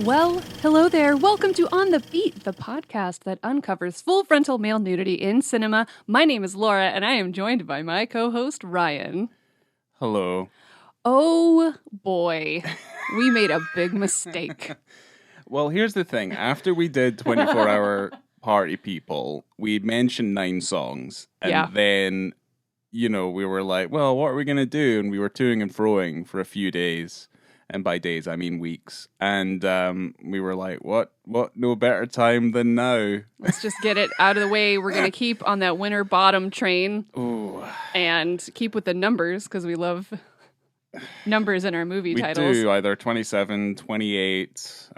Well, hello there. Welcome to On the Beat, the podcast that uncovers full frontal male nudity in cinema. My name is Laura, and I am joined by my co-host, Ryan. Hello. Oh, boy. We made a big mistake. Well, here's the thing. After we did 24-hour Party People, we mentioned 9 songs. And then, we were like, well, what are we going to do? And we were toing and froing for a few days. And by days, I mean weeks. And we were like, what? No better time than now. Let's just get it out of the way. We're going to keep on that Winterbottom train. Ooh. And keep with the numbers, because we love numbers in our movie titles. We do, either 27, 28.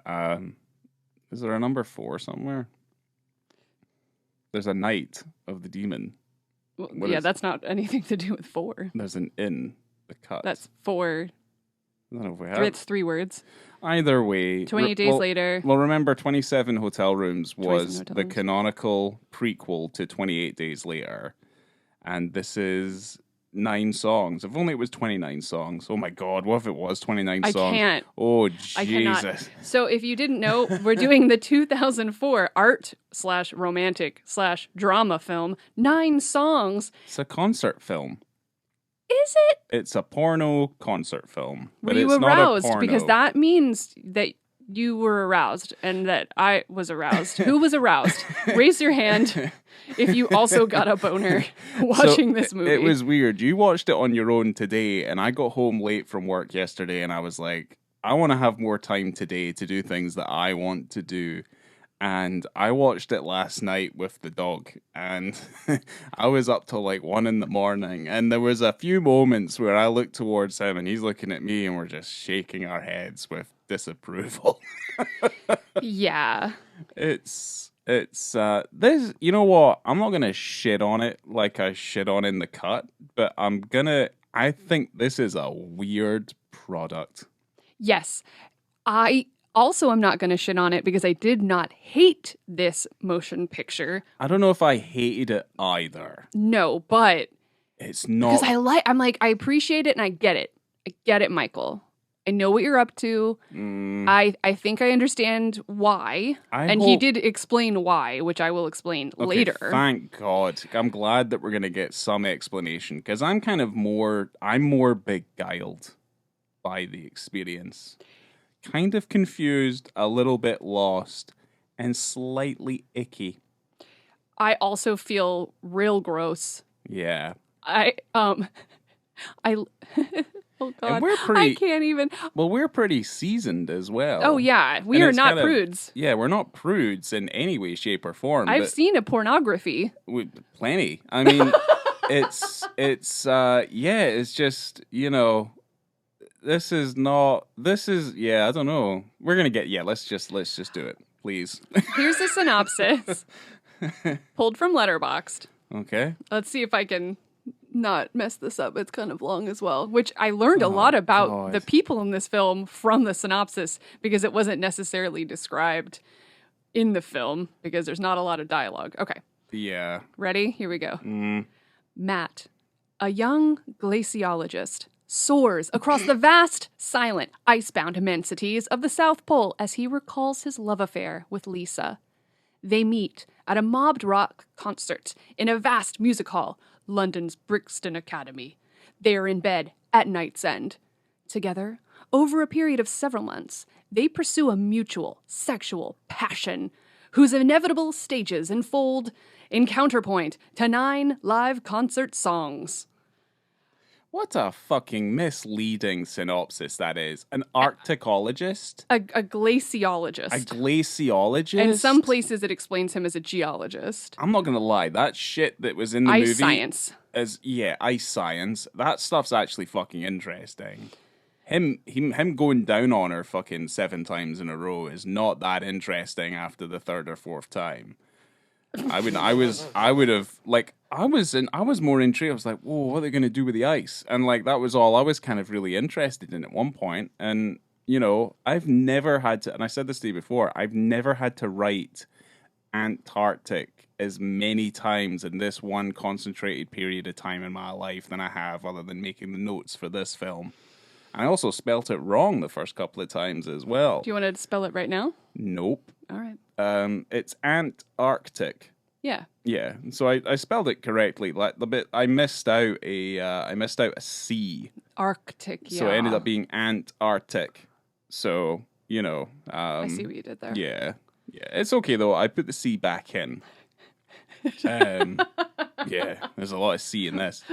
Is there a number 4 somewhere? There's a Night of the Demon. Well, that's not anything to do with 4. There's an in the cut. That's 4. I don't know if we have. It's 3 words. Either way. 28 days later. Well, remember, 27 Hotel Rooms was Hotel the Rooms. canonical prequel to 28 Days Later. And this is 9 songs. If only it was 29 songs. Oh my God, what if it was 29 songs? I can't. Oh, I Jesus. cannot. So if you didn't know, we're doing the 2004 art/romantic/drama film, 9 songs. It's a concert film. Is it? It's a porno concert film. Were But you it's aroused? not a porno. Because that means that you were aroused and that I was aroused. Who was aroused? Raise your hand if you also got a boner watching this movie. It was weird. You watched it on your own today, and I got home late from work yesterday, and I was like, I want to have more time today to do things that I want to do. And I watched it last night with the dog, and I was up till like 1 a.m, and there was a few moments where I looked towards him and he's looking at me and we're just shaking our heads with disapproval. Yeah. It's this, you know what? I'm not going to shit on it like I shit on In the Cut, but I think this is a weird product. Yes. I also am not going to shit on it because I did not hate this motion picture. I don't know if I hated it either. No, but it's not. Because I appreciate it and I get it. I get it, Michael. I know what you're up to. I think I understand why. He did explain why, which I will explain later. Thank God. I'm glad that we're going to get some explanation because I'm more beguiled by the experience. Kind of confused, a little bit lost, and slightly icky. I also feel real gross. Yeah. Oh God, and I can't even. Well, we're pretty seasoned as well. Oh yeah, we are not prudes. Yeah, we're not prudes in any way, shape, or form. I've seen a pornography. Plenty. I mean, it's just, This is, I don't know. We're going to get, let's just do it, please. Here's the synopsis. Pulled from Letterboxd. Okay. Let's see if I can not mess this up. It's kind of long as well, which I learned a lot about the people in this film from the synopsis because it wasn't necessarily described in the film because there's not a lot of dialogue. Okay. Yeah. Ready? Here we go. Matt, a young glaciologist, soars across the vast, silent, icebound immensities of the South Pole as he recalls his love affair with Lisa. They meet at a mobbed rock concert in a vast music hall, London's Brixton Academy. They are in bed at night's end. Together, over a period of several months, they pursue a mutual sexual passion whose inevitable stages unfold in counterpoint to 9 live concert songs. What a fucking misleading synopsis that is. An arcticologist? A glaciologist. A glaciologist? In some places it explains him as a geologist. I'm not going to lie. That shit that was in the movie... Ice science. Ice science. That stuff's actually fucking interesting. Him going down on her fucking 7 times in a row is not that interesting after the 3rd or 4th time. I was more intrigued. I was like, whoa, what are they going to do with the ice? And like, that was all I was kind of really interested in at one point. And, I've never had to, and I said this to you before, I've never had to write Antarctic as many times in this one concentrated period of time in my life than I have other than making the notes for this film. I also spelt it wrong the first couple of times as well. Do you want to spell it right now? Nope. All right. It's Antarctic. Yeah. Yeah. So I spelled it correctly. Like the bit I missed out a C. Arctic. Yeah. So it ended up being Antarctic. So I see what you did there. Yeah. Yeah. It's okay though. I put the C back in. Yeah. There's a lot of C in this.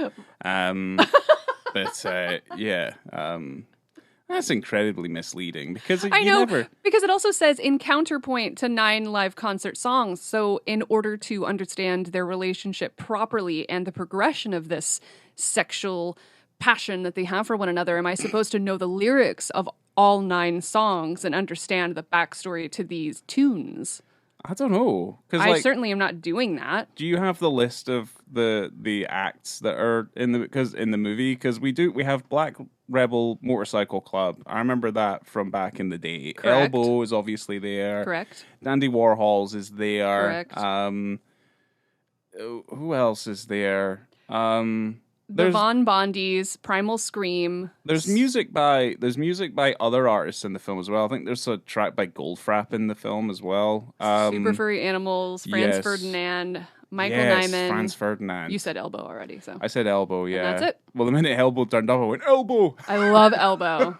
That's incredibly misleading because because it also says in counterpoint to 9 live concert songs. So in order to understand their relationship properly and the progression of this sexual passion that they have for one another, am I supposed to know the lyrics of all 9 songs and understand the backstory to these tunes? I don't know. I certainly am not doing that. Do you have the list of the acts that are in the movie? Because we have Black Rebel Motorcycle Club. I remember that from back in the day. Correct. Elbow is obviously there. Correct. Dandy Warhols is there. Correct. Who else is there? The Von Bondies, Primal Scream. There's music by other artists in the film as well. I think there's a track by Goldfrapp in the film as well. Super Furry Animals, Franz Ferdinand, Michael Nyman. Franz Ferdinand. You said Elbow already, so I said Elbow, yeah. And that's it. Well, the minute Elbow turned up, I went Elbow. I love Elbow.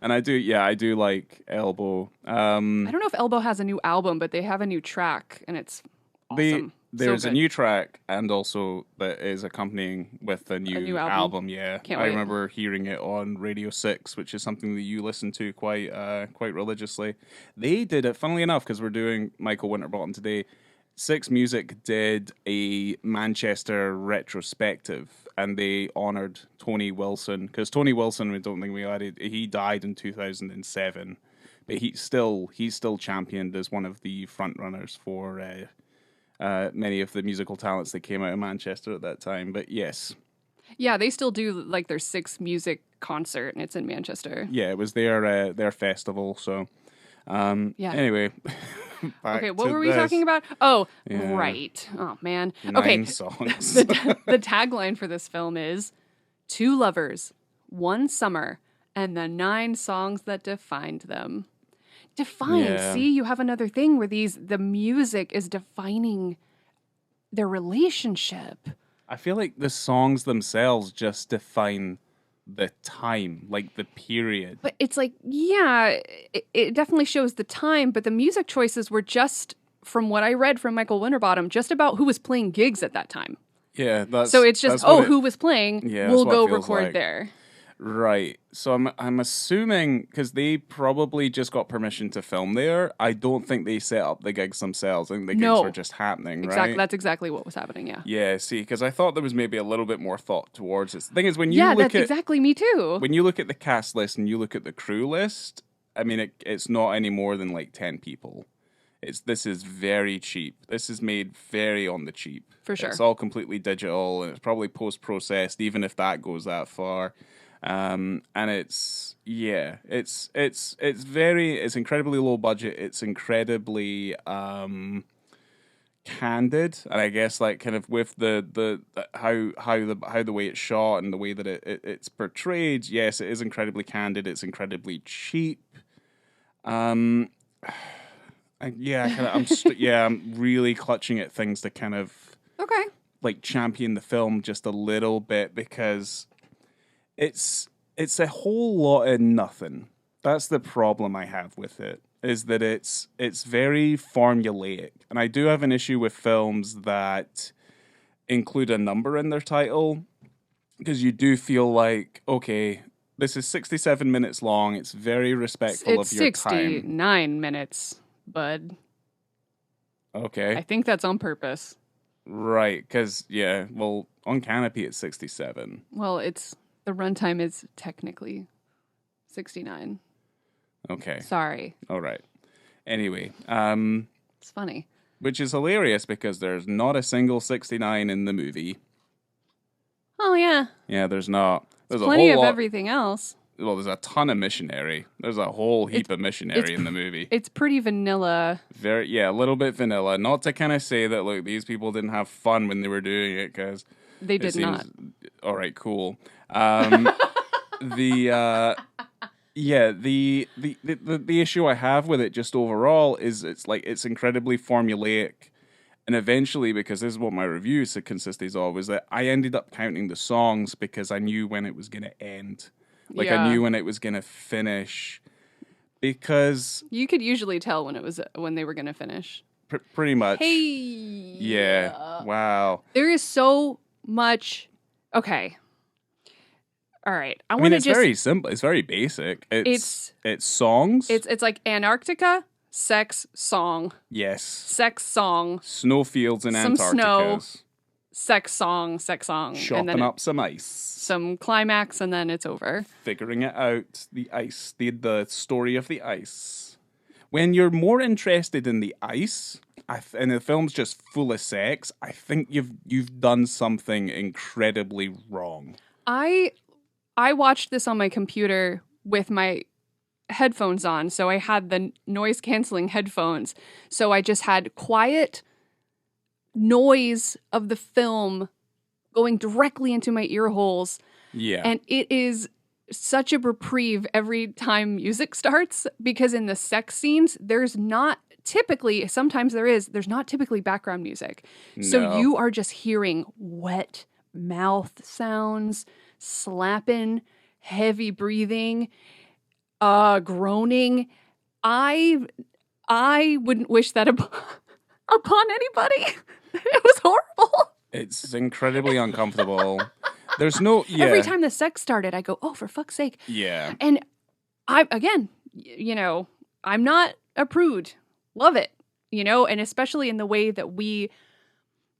And I do like Elbow. I don't know if Elbow has a new album, but they have a new track, and it's awesome. There's a new track, and also that is accompanying with a new album. Yeah, Can't wait. Remember hearing it on Radio 6, which is something that you listen to quite religiously. They did it, funnily enough, because we're doing Michael Winterbottom today. 6 Music did a Manchester retrospective, and they honoured Tony Wilson, because Tony Wilson, we don't think we had it, he died in 2007, but he's still championed as one of the front runners for many of the musical talents that came out of Manchester at that time. But yes. Yeah, they still do like their 6 Music concert, and it's in Manchester. Yeah, it was their festival. So, Anyway. Okay, what were we talking about? Oh, yeah. Right. Oh, man. 9 songs. The tagline for this film is 2 lovers, 1 summer, and the 9 songs that defined them. Defined. Yeah. See, you have another thing where the music is defining their relationship. I feel like the songs themselves just define the time, like the period. But it's like, yeah, it definitely shows the time, but the music choices were just, from what I read from Michael Winterbottom, just about who was playing gigs at that time. Yeah, so it's just, who was playing, we'll go record there. Right. So I'm assuming, because they probably just got permission to film there, I don't think they set up the gigs themselves. I think the gigs were just happening, right? That's exactly what was happening, yeah. Yeah, see, because I thought there was maybe a little bit more thought towards this. The thing is, when you look that's exactly me too. When you look at the cast list and you look at the crew list, I mean, it's not any more than like 10 people. This is very cheap. This is made very on the cheap. For sure. It's all completely digital, and it's probably post-processed, even if that goes that far. And it's incredibly low budget. It's incredibly candid, and I guess like kind of with the how the way it's shot and the way that it's portrayed. Yes, it is incredibly candid. It's incredibly cheap. I'm really clutching at things to kind of like champion the film just a little bit, because it's a whole lot of nothing. That's the problem I have with it, is that it's very formulaic. And I do have an issue with films that include a number in their title, because you do feel like, okay, this is 67 minutes long. It's very respectful of your time. It's 69 minutes, bud. Okay. I think that's on purpose. Right, because, on Canopy it's 67. Well, the runtime is technically 69. Okay. Sorry. All right. Anyway. It's funny. Which is hilarious, because there's not a single 69 in the movie. Oh, yeah. Yeah, there's not. There's plenty of everything else. Well, there's a ton of missionary. There's a whole heap of missionary in the movie. It's pretty vanilla. A little bit vanilla. Not to kind of say that, look, these people didn't have fun when they were doing it, because they did not. All right, cool. the the issue I have with it just overall is it's incredibly formulaic. And eventually, because this is what my review consisted of, was that I ended up counting the songs because I knew when it was going to end. Like, I knew when it was going to finish. Because... You could usually tell when they were going to finish. Pretty much. Hey! Yeah. Wow. There is so much... Okay. All right. I mean, it's very simple. It's very basic. It's songs. It's like Antarctica... Sex song. Yes. Sex song. Snowfields in some Antarctica. Snow. Sex song. Chopping and then up some ice. Some climax, and then it's over. Figuring it out. The ice. The story of the ice. When you're more interested in the ice, and the film's just full of sex, I think you've done something incredibly wrong. I watched this on my computer with my headphones on, so I had the noise canceling headphones, so I just had quiet noise of the film going directly into my ear holes. And it is such a reprieve every time music starts, because in the sex scenes there's not typically background music. No. So you are just hearing wet mouth sounds, slapping, heavy breathing, groaning. I wouldn't wish that upon anybody. It was horrible. It's incredibly uncomfortable. There's no... Yeah. Every time the sex started, I go, oh, for fuck's sake. Yeah. And I'm not a prude. Love it. And especially in the way that we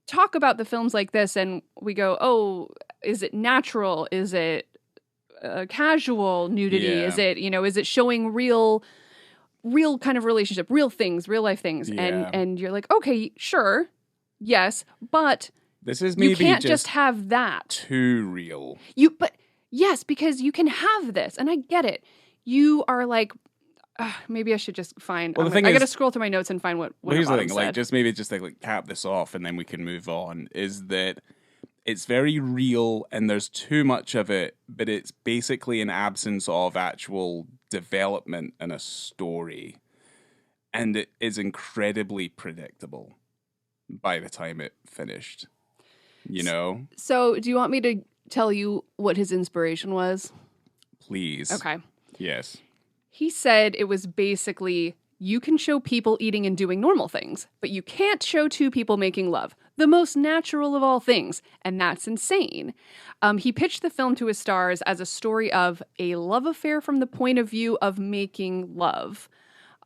talk about the films like this, and we go, oh, is it natural? Is it casual nudity? Yeah. Is it showing real kind of relationship, real things, real life things? Yeah. And you're like, okay, sure, yes, but this is maybe you can't just have that. Too real. But yes, because you can have this, and I get it. You are like, maybe I should just find. Well, I got to scroll through my notes and find what. Here's the thing, said. like cap this off, and then we can move on. Is that it's very real, and there's too much of it, but it's basically an absence of actual development in a story, and it is incredibly predictable by the time it finished. So, do you want me to tell you what his inspiration was? Please. Okay. Yes. He said it was basically, you can show people eating and doing normal things, but you can't show two people making love, the most natural of all things, and that's insane. He pitched the film to his stars as a story of a love affair from the point of view of making love.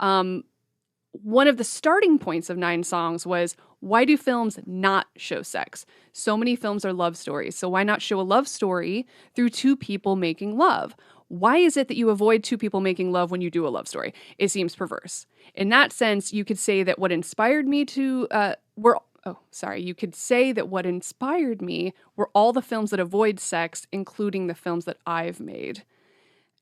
One of the starting points of 9 Songs was, why do films not show sex? So many films are love stories, so why not show a love story through two people making love? Why is it that you avoid two people making love when you do a love story? It seems perverse. In that sense, you could say that what inspired me were all the films that avoid sex, including the films that I've made.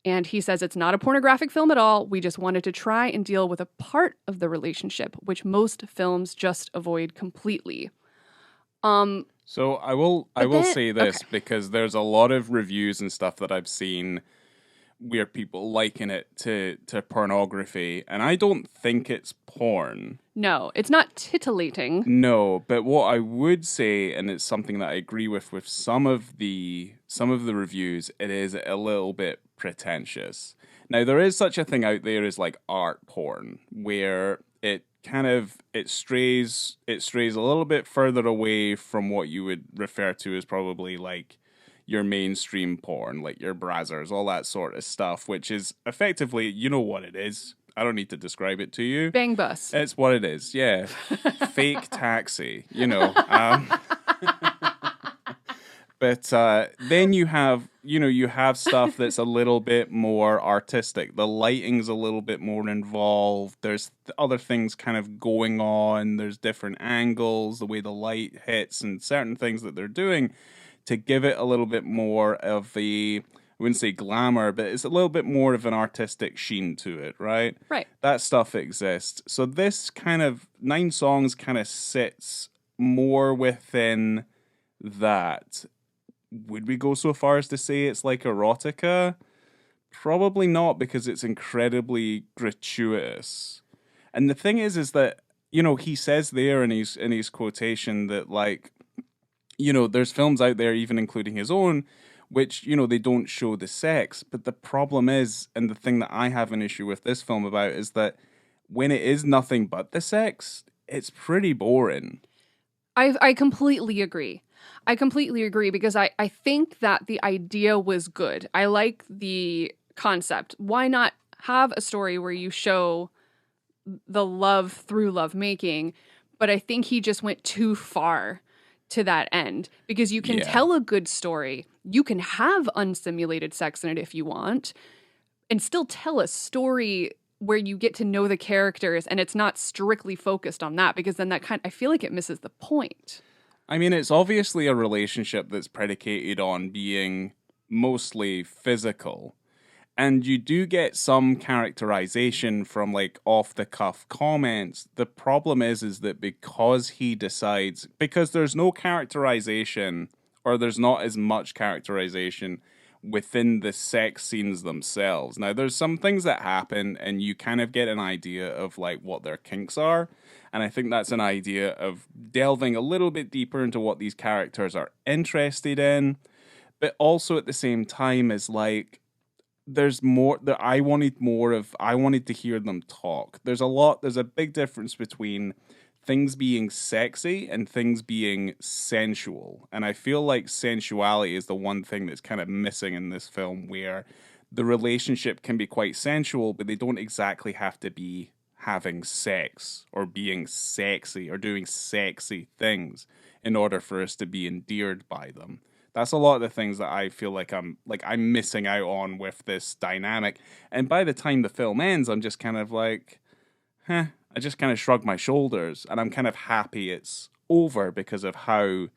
And he says it's not a pornographic film at all. We just wanted to try and deal with a part of the relationship, which most films just avoid completely. So I will say this, because there's a lot of reviews and stuff that I've seen where people liken it to pornography, and I don't think it's porn. No, it's not titillating. No, but what I would say, and it's something that I agree with some of the reviews, it is a little bit pretentious. Now, there is such a thing out there as like art porn, where it strays a little bit further away from what you would refer to as probably like your mainstream porn, like your Brazzers, all that sort of stuff, which is effectively, you know what it is. I don't need to describe it to you. Bang bus. It's what it is, yeah. Fake taxi, But then you have stuff that's a little bit more artistic. The lighting's a little bit more involved. There's other things kind of going on. There's different angles, the way the light hits, and certain things that they're doing to give it a little bit more of I wouldn't say glamour, but it's a little bit more of an artistic sheen to it, right? Right. That stuff exists. So this kind of 9 Songs kind of sits more within that. would we go so far as to say it's like erotica? Probably not, because it's incredibly gratuitous. And the thing is that, you know, he says there in his quotation that, like, you know, there's films out there, even including his own, which, you know, they don't show the sex. But the problem is, and the thing that I have an issue with this film about, is that when it is nothing but the sex, it's pretty boring. I completely agree. I completely agree, because I think that the idea was good. I like the concept. Why not have a story where you show the love through lovemaking? But I think he just went too far to that end, because you can tell a good story. You can have unsimulated sex in it if you want, and still tell a story where you get to know the characters and it's not strictly focused on that, because then I feel like it misses the point. I mean, it's obviously a relationship that's predicated on being mostly physical. And you do get some characterization from, like, off-the-cuff comments. The problem is that because there's no characterization, or there's not as much characterization within the sex scenes themselves. Now, there's some things that happen, and you kind of get an idea of, like, what their kinks are. And I think that's an idea of delving a little bit deeper into what these characters are interested in. But also at the same time is, like, there's more that I wanted to hear them talk. There's a big difference between things being sexy and things being sensual. And I feel like sensuality is the one thing that's kind of missing in this film, where the relationship can be quite sensual, but they don't exactly have to be having sex or being sexy or doing sexy things in order for us to be endeared by them. That's a lot of the things that I feel like I'm missing out on with this dynamic. And by the time the film ends, I'm just kind of like, I just kind of shrug my shoulders, and I'm kind of happy it's over because of how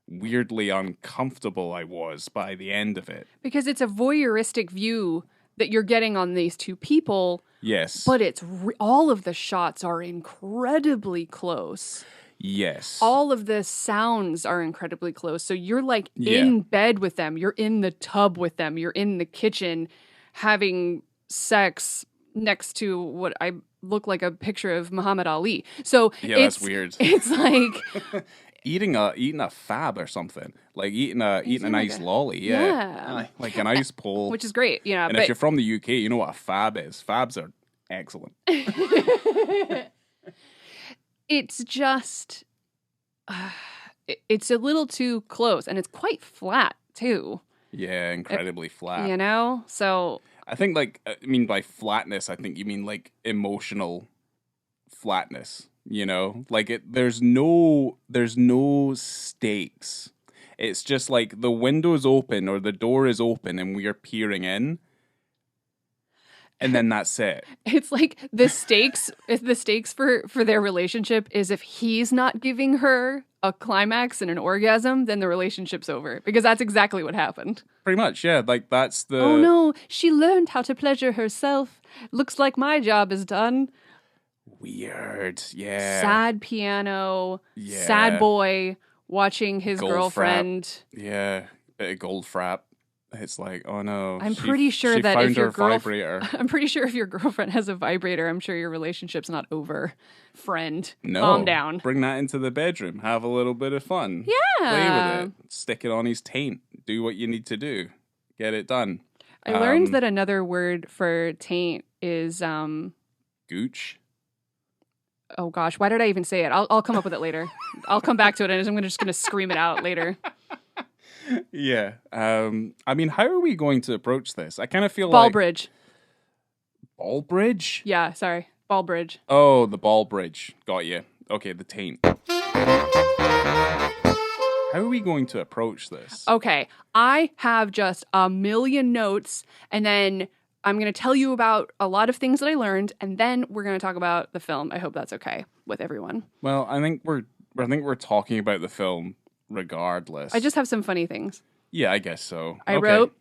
weirdly uncomfortable I was by the end of it. Because it's a voyeuristic view that you're getting on these two people. Yes. But it's all of the shots are incredibly close. Yes. All of the sounds are incredibly close. So you're like in bed with them. You're in the tub with them. You're in the kitchen having sex next to what I look like a picture of Muhammad Ali. So that's weird. It's like eating a fab or something. Like eating a nice lolly. Yeah. Like an ice pole. Which is great. Yeah. And if you're from the UK, you know what a fab is. Fabs are excellent. It's just, it's a little too close, and it's quite flat too. Yeah, incredibly flat. You know? So I think, like, I mean, by flatness, I think you mean, like, emotional flatness, you know? Like, there's no stakes. It's just like the window's open or the door is open and we are peering in. And then that's it. It's like the stakes for their relationship is if he's not giving her a climax and an orgasm, then the relationship's over. Because that's exactly what happened. Pretty much, yeah. Like, that's the... Oh no, she learned how to pleasure herself. Looks like my job is done. Weird, yeah. Sad piano, sad boy watching his girlfriend. Yeah, bit of gold frap. It's like, oh no. I'm pretty sure that if your I'm pretty sure if your girlfriend has a vibrator, I'm sure your relationship's not over. Friend, no, calm down. Bring that into the bedroom. Have a little bit of fun. Yeah. Play with it. Stick it on his taint. Do what you need to do. Get it done. I learned that another word for taint is gooch. Oh gosh, why did I even say it? I'll come up with it later. I'll come back to it, and I'm just gonna scream it out later. Yeah. I mean, how are we going to approach this? I kind of feel ball bridge. Ball bridge? Yeah, sorry. Ball bridge. Oh, the ball bridge. Got you. Okay, the taint. How are we going to approach this? Okay, I have just a million notes, and then I'm going to tell you about a lot of things that I learned, and then we're going to talk about the film. I hope that's okay with everyone. Well, I think we're talking about the film regardless. I just have some funny things. Yeah, I guess so. I wrote,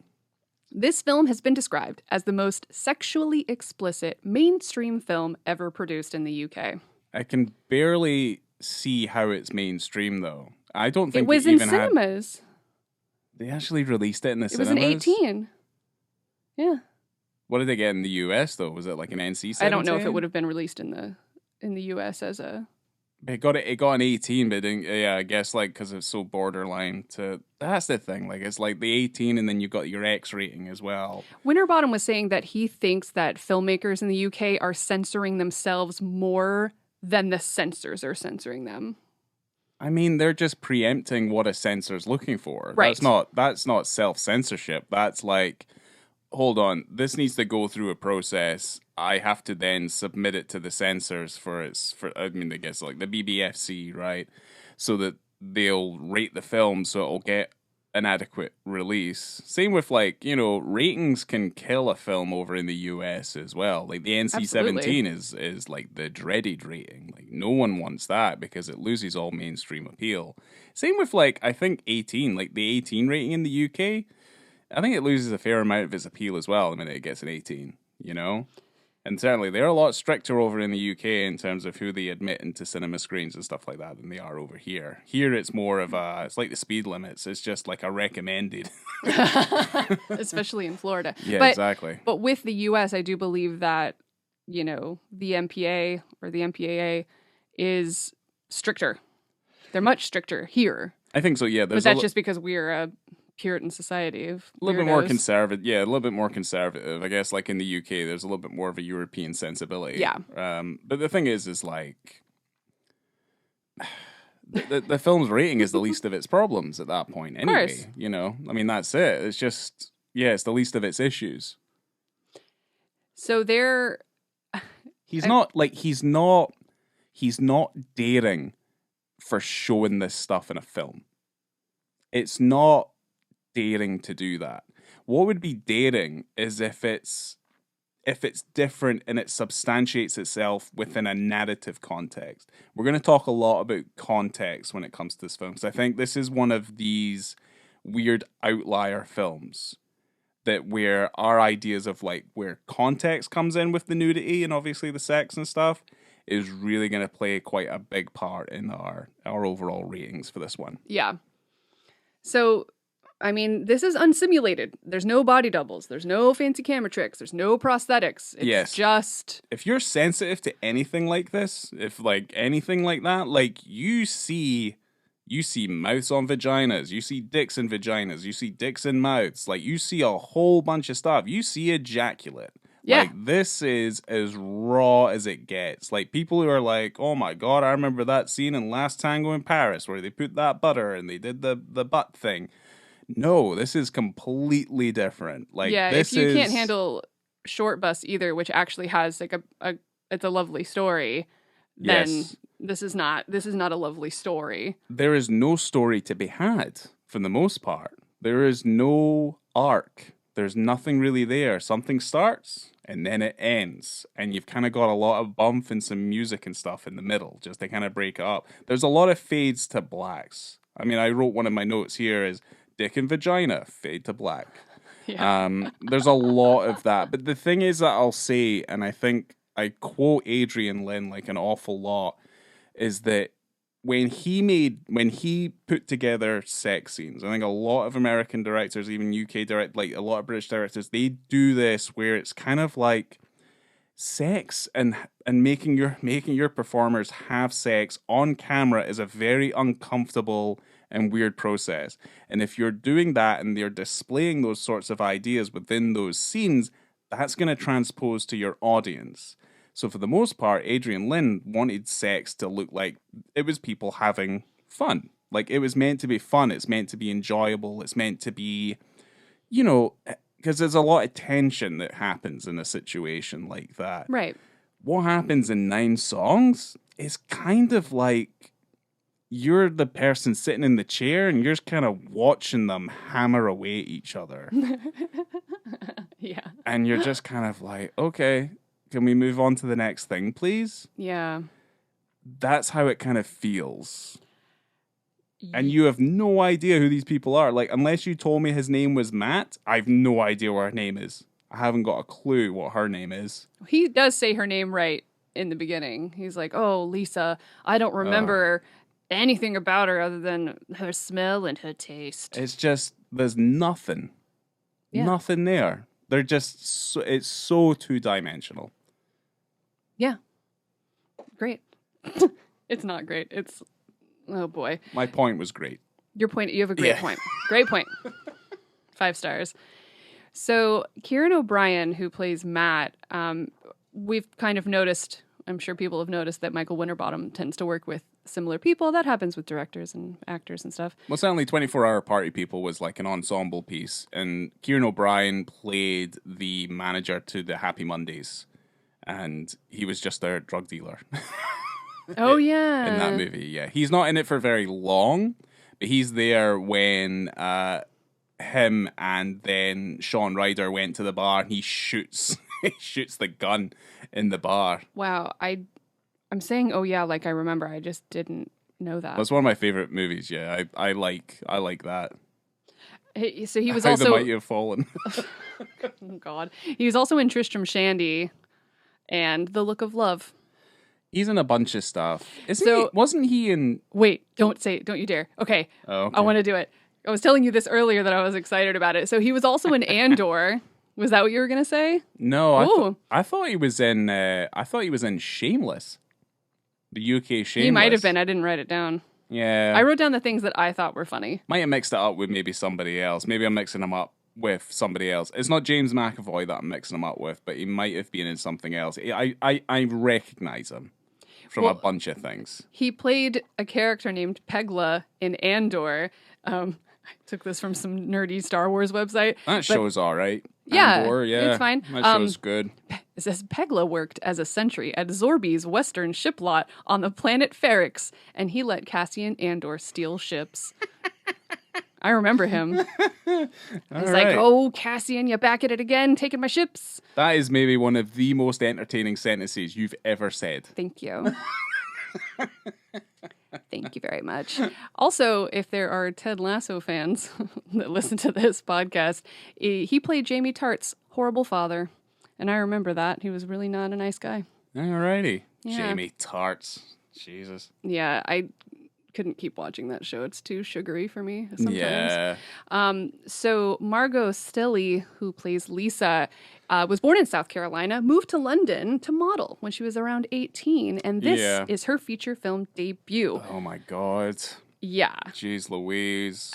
this film has been described as the most sexually explicit mainstream film ever produced in the UK. I can barely see how it's mainstream, though. I don't think it was in cinemas. They actually released it in the It was cinemas? an 18. Yeah. What did they get in the US though? Was it like an NC-17? I don't know if it would have been released in the US as a... It got an 18, but it didn't, yeah, I guess like because it's so borderline to. That's the thing. Like it's like the 18, and then you've got your X rating as well. Winterbottom was saying that he thinks that filmmakers in the UK are censoring themselves more than the censors are censoring them. I mean, they're just preempting what a censor's looking for. Right. That's not self-censorship. That's like, hold on, this needs to go through a process. I have to then submit it to the censors I guess like the BBFC, right? So that they'll rate the film so it'll get an adequate release. Same with like, ratings can kill a film over in the US as well. Like the NC-17 is like the dreaded rating. Like no one wants that because it loses all mainstream appeal. Same with like, I think 18, like the 18 rating in the UK, I think it loses a fair amount of its appeal as well the minute it gets an 18, And certainly they're a lot stricter over in the UK in terms of who they admit into cinema screens and stuff like that than they are over here. Here it's more of it's like the speed limits. It's just like a recommended. Especially in Florida. Yeah, exactly. But with the US, I do believe that, the MPA or the MPAA is stricter. They're much stricter here. I think so, yeah. But that's just because we're a Puritan society of a little bit more conservative. Yeah, a little bit more conservative. I guess like in the UK, there's a little bit more of a European sensibility. Yeah. But the thing is like the film's rating is the least of its problems at that point. Anyway, I mean that's it. It's just it's the least of its issues. So he's not daring for showing this stuff in a film. It's not daring to do that. What would be daring is if it's different and it substantiates itself within a narrative context. We're going to talk a lot about context when it comes to this film because I think this is one of these weird outlier films that where our ideas of like where context comes in with the nudity and obviously the sex and stuff is really going to play quite a big part in our overall ratings for this one. Yeah. So, I mean, this is unsimulated. There's no body doubles. There's no fancy camera tricks. There's no prosthetics. It's just... If you're sensitive to anything like this, if like anything like that, like you see mouths on vaginas, you see dicks in vaginas, you see dicks in mouths, like you see a whole bunch of stuff. You see ejaculate. Yeah. Like this is as raw as it gets. Like people who are like, oh my God, I remember that scene in Last Tango in Paris where they put that butter and they did the butt thing. No, this is completely different. Like if you can't handle Short Bus either, which actually has like it's a lovely story, then this is not a lovely story. There is no story to be had for the most part. There is no arc. There's nothing really there. Something starts and then it ends. And you've kind of got a lot of bump and some music and stuff in the middle just to kind of break it up. There's a lot of fades to blacks. I mean, I wrote one of my notes here is dick and vagina, fade to black. Yeah. There's a lot of that. But the thing is that I'll say, and I think I quote Adrian Lin like an awful lot, is that when he put together sex scenes, I think a lot of American directors, even UK like a lot of British directors, they do this where it's kind of like sex and making your performers have sex on camera is a very uncomfortable and weird process. And if you're doing that and they're displaying those sorts of ideas within those scenes, that's going to transpose to your audience. So for the most part, Adrian Lin wanted sex to look like it was people having fun. Like it was meant to be fun. It's meant to be enjoyable. It's meant to be, because there's a lot of tension that happens in a situation like that. Right. What happens in 9 songs is kind of like you're the person sitting in the chair and you're just kind of watching them hammer away at each other. Yeah. And you're just kind of like, okay, can we move on to the next thing, please? Yeah. That's how it kind of feels. And you have no idea who these people are. Like, unless you told me his name was Matt, I have no idea what her name is. I haven't got a clue what her name is. He does say her name right in the beginning. He's like, oh, Lisa, I don't remember anything about her other than her smell and her taste. It's just there's nothing. Yeah. Nothing there. They're just, it's so two-dimensional. Yeah. Great. It's not great. It's, oh boy. My point was great. Your point, you have a great point. Great point. 5 stars. So Kieran O'Brien, who plays Matt, we've kind of noticed, I'm sure people have noticed that Michael Winterbottom tends to work with similar people. That happens with directors and actors and stuff. Well, certainly 24-Hour Party People was like an ensemble piece, and Kieran O'Brien played the manager to the Happy Mondays, and he was just their drug dealer. Oh, yeah. In that movie, yeah. He's not in it for very long, but he's there when him and then Sean Ryder went to the bar, and he shoots the gun in the bar. Wow, I'm saying, oh yeah, like I remember. I just didn't know that. That's one of my favorite movies. Yeah, I like that. So he was How also the Mighty Have Fallen. Oh God, he was also in Tristram Shandy and The Look of Love. He's in a bunch of stuff. Wasn't he in? Wait, don't say it. Don't you dare. Okay. Oh, okay. I want to do it. I was telling you this earlier that I was excited about it. So he was also in Andor. Was that what you were gonna say? No, I thought he was in. I thought he was in Shameless, the UK Shameless. He might have been. I didn't write it down. Yeah, I wrote down the things that I thought were funny. Might have mixed it up with maybe somebody else. Maybe I'm mixing him up with somebody else. It's not James McAvoy that I'm mixing him up with, but he might have been in something else. I recognize him from a bunch of things. He played a character named Pegla in Andor. I took this from some nerdy Star Wars website. That show's all right. Yeah, Andor, yeah, it's fine. That show's good. It says Pegla worked as a sentry at Zorby's western ship lot on the planet Ferrix, and he let Cassian Andor steal ships. I remember him. He's like, oh, Cassian, you back at it again, taking my ships. That is maybe one of the most entertaining sentences you've ever said. Thank you. Thank you very much. Also, if there are Ted Lasso fans that listen to this podcast, he played Jamie Tartt's horrible father. And I remember that. He was really not a nice guy. Alrighty. Yeah. Jamie Tartt. Jesus. Yeah, I couldn't keep watching that show. It's too sugary for me sometimes. Yeah. So Margot Stilley, who plays Lisa, was born in South Carolina, moved to London to model when she was around 18, and this is her feature film debut. Oh my God. Yeah. Jeez Louise.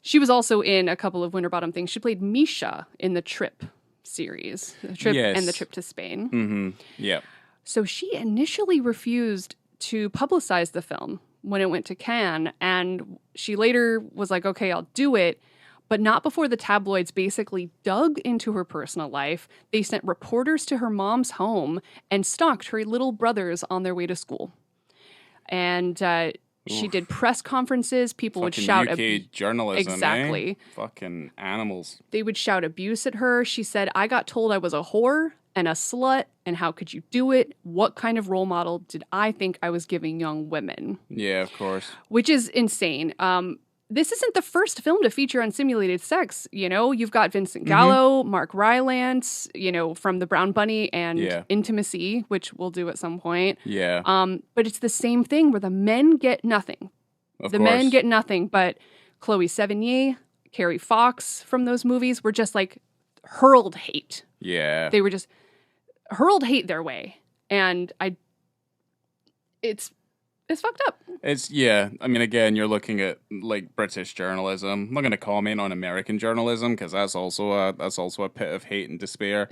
She was also in a couple of Winterbottom things. She played Misha in the Trip series, The Trip and the Trip to Spain. Mm-hmm. Yeah. So she initially refused to publicize the film when it went to Cannes, and she later was like, okay, I'll do it, but not before the tabloids basically dug into her personal life. They sent reporters to her mom's home and stalked her little brothers on their way to school. And she did press conferences. People would shout UK journalism, exactly. Fucking animals. They would shout abuse at her. She said, I got told I was a whore and a slut, and how could you do it? What kind of role model did I think I was giving young women? Yeah, of course. Which is insane. This isn't the first film to feature unsimulated sex. You know, you've got Vincent Gallo, Mark Rylance, you know, from The Brown Bunny and Intimacy, which we'll do at some point. Yeah. But it's the same thing where the men get nothing. Men get nothing, but Chloe Sevigny, Carrie Fox from those movies were just like hurled hate. Yeah. They were just hurled hate their way. And it's fucked up. I mean, again, you're looking at like British journalism. I'm not going to comment on American journalism because that's also a pit of hate and despair.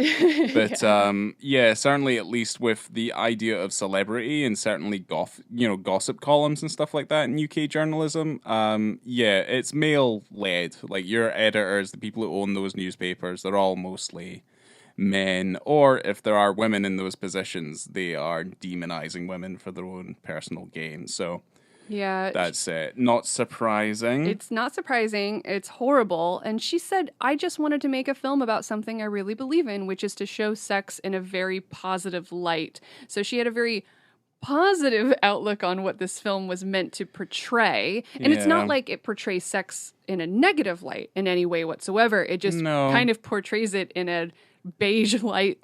But certainly at least with the idea of celebrity and certainly gossip columns and stuff like that in UK journalism. It's male led. Like your editors, the people who own those newspapers, they're all mostly men, or if there are women in those positions, they are demonizing women for their own personal gain. So yeah, that's not surprising. It's not surprising. It's horrible. And she said, I just wanted to make a film about something I really believe in, which is to show sex in a very positive light. So she had a very positive outlook on what this film was meant to portray. And it's not like it portrays sex in a negative light in any way whatsoever. It just kind of portrays it in a beige light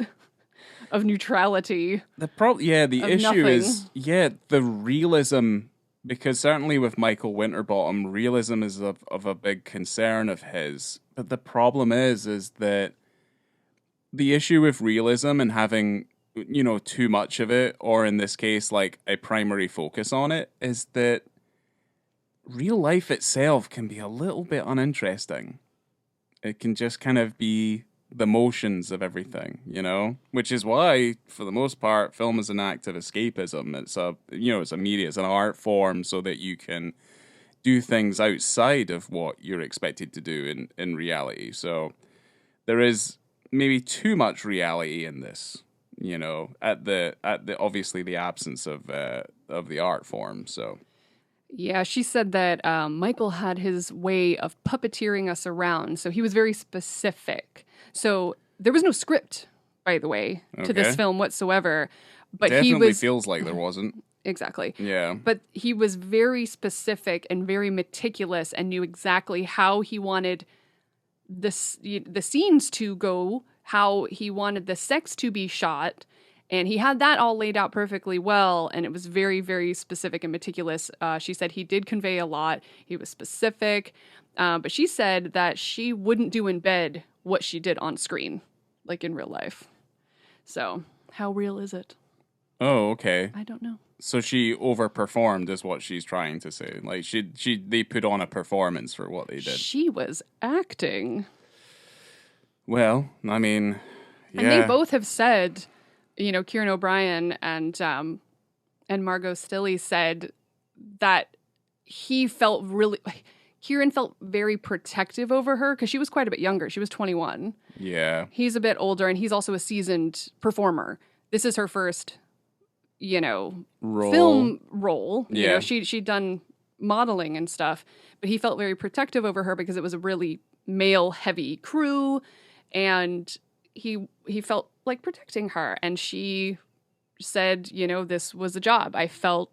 of neutrality. The issue nothing. is the realism Because certainly with Michael Winterbottom, realism is of a big concern of his. But the problem is that the issue with realism and having, too much of it, or in this case, like a primary focus on it, is that real life itself can be a little bit uninteresting. It can just kind of be the motions of everything, which is why, for the most part, film is an act of escapism. It's a media, it's an art form so that you can do things outside of what you're expected to do in reality. So there is maybe too much reality in this, at the obviously the absence of the art form. So Yeah, she said that Michael had his way of puppeteering us around, so he was very specific. So there was no script, by the way, to this film whatsoever. But definitely feels like there wasn't. Exactly. Yeah. But he was very specific and very meticulous and knew exactly how he wanted the scenes to go, how he wanted the sex to be shot. And he had that all laid out perfectly well, and it was very, very specific and meticulous. She said he did convey a lot. He was specific. But she said that she wouldn't do in bed what she did on screen, like in real life. So how real is it? Oh, okay. I don't know. So she overperformed is what she's trying to say. Like they put on a performance for what they did. She was acting. Well, I mean, yeah. And they both have said, Kieran O'Brien and Margot Stilley said that Kieran felt very protective over her because she was quite a bit younger. She was 21. Yeah. He's a bit older, and he's also a seasoned performer. This is her first, film role. Yeah. She'd done modeling and stuff, but he felt very protective over her because it was a really male-heavy crew, and he felt like protecting her. And she said, this was a job. I felt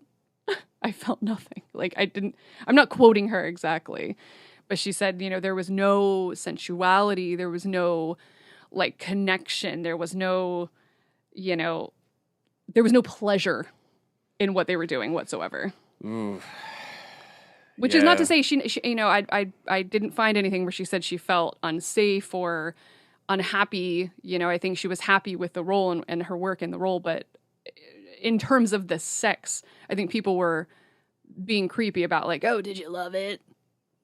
nothing. Like I'm not quoting her exactly, but she said, there was no sensuality. There was no like connection. There was no pleasure in what they were doing whatsoever. Ooh. Which is not to say she I didn't find anything where she said she felt unsafe or unhappy. I think she was happy with the role and her work in the role, but in terms of the sex, I think people were being creepy about like, oh, did you love it?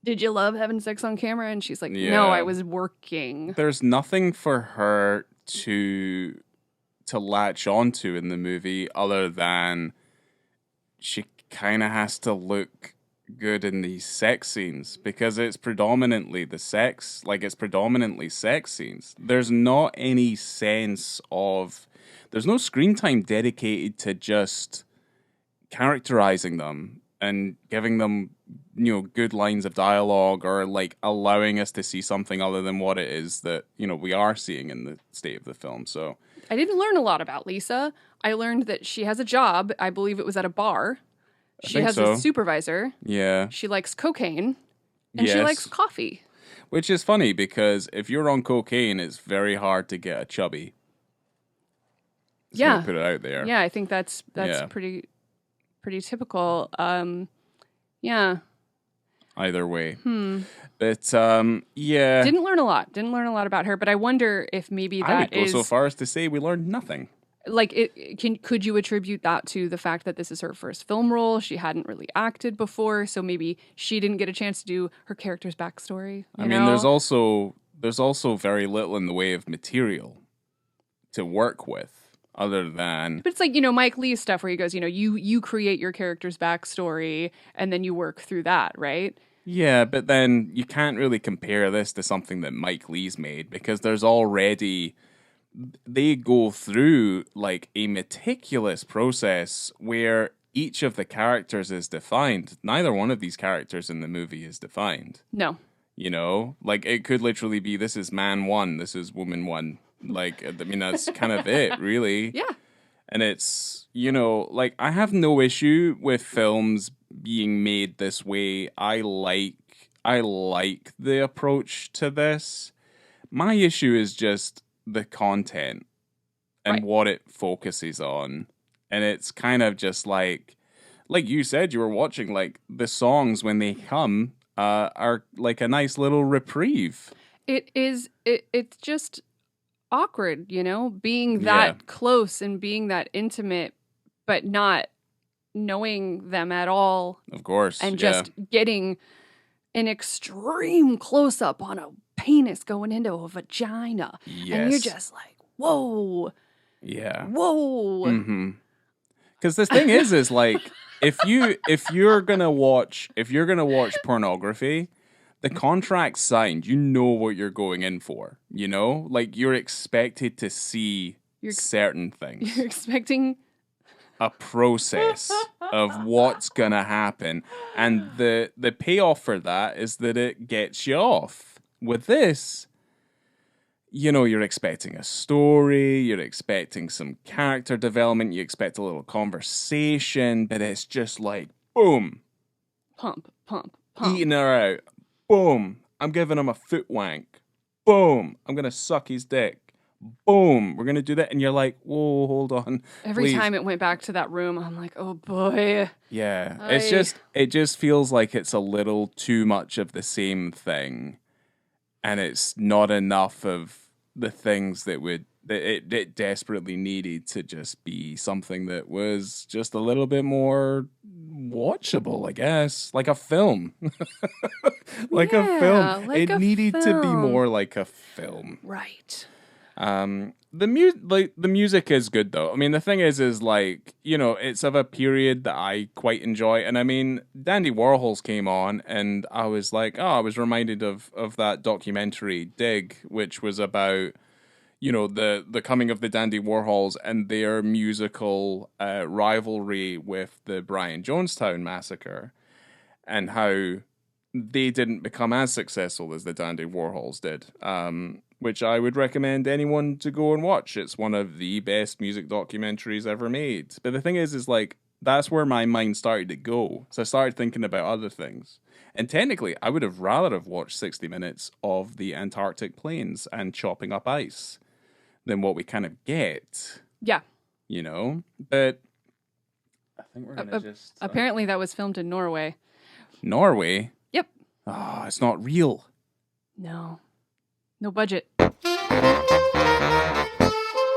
Did you love having sex on camera? And she's like, no, I was working. There's nothing for her to latch onto in the movie other than she kind of has to look good in these sex scenes because it's predominantly sex scenes. There's not any sense of, there's no screen time dedicated to just characterizing them and giving them, good lines of dialogue or like allowing us to see something other than what it is that, we are seeing in the state of the film. So I didn't learn a lot about Lisa. I learned that she has a job. I believe it was at a bar. She has a supervisor. Yeah. She likes cocaine. And she likes coffee. Which is funny because if you're on cocaine, it's very hard to get a chubby. Just gonna put it out there. Yeah, I think that's pretty typical. Yeah. Either way. But Didn't learn a lot. Didn't learn a lot about her, but I wonder if maybe that I would go so far as to say we learned nothing. Like, could you attribute that to the fact that this is her first film role? She hadn't really acted before, so maybe she didn't get a chance to do her character's backstory. I mean, there's also very little in the way of material to work with, other than. But it's like Mike Lee's stuff where he goes, you create your character's backstory and then you work through that, right? Yeah, but then you can't really compare this to something that Mike Lee's made because there's already. They go through like a meticulous process where each of the characters is defined. Neither one of these characters in the movie is defined. No. Like it could literally be this is man one, this is woman one. Like, I mean, that's kind of it, really. Yeah. And it's, like I have no issue with films being made this way. I like the approach to this. My issue is just the content and what it focuses on. And it's kind of just like like you said, you were watching, like, the songs when they come are like a nice little reprieve. It's just awkward, being Yeah. that close and being that intimate, but not knowing them at all. Of course. And just getting an extreme close up on a penis going into a vagina. Yes. And you're just like, whoa. Yeah. Whoa. Mm-hmm. Because the thing is like, if you're gonna watch pornography, the contract's signed. You know what you're going in for. Like, you're expected to see certain things. You're expecting a process of what's gonna happen, and the payoff for that is that it gets you off. With this, you're expecting a story, you're expecting some character development, you expect a little conversation, but it's just like, boom, pump, eating her out, boom, I'm giving him a foot wank, boom, I'm gonna suck his dick, boom, we're gonna do that, and you're like, whoa, hold on. Every please. time it went back to that room, I'm like, oh boy. Yeah, it just feels like it's a little too much of the same thing, and it's not enough of the things that it desperately needed to just be something that was just a little bit more watchable, I guess, like a film. Like a film. Like it needed to be more like a film. Right. The music is good though. I mean, the thing is like, it's of a period that I quite enjoy. And I mean, Dandy Warhols came on and I was like, I was reminded of that documentary Dig, which was about, the coming of the Dandy Warhols and their musical rivalry with the Brian Jonestown massacre, and how they didn't become as successful as the Dandy Warhols did. Which I would recommend anyone to go and watch. It's one of the best music documentaries ever made. But the thing is like, that's where my mind started to go. So I started thinking about other things. And technically, I would have rather have watched 60 minutes of the Antarctic plains and chopping up ice than what we kind of get. Yeah. But I think we're going to just... Apparently that was filmed in Norway. Norway? Yep. Oh, it's not real. No budget.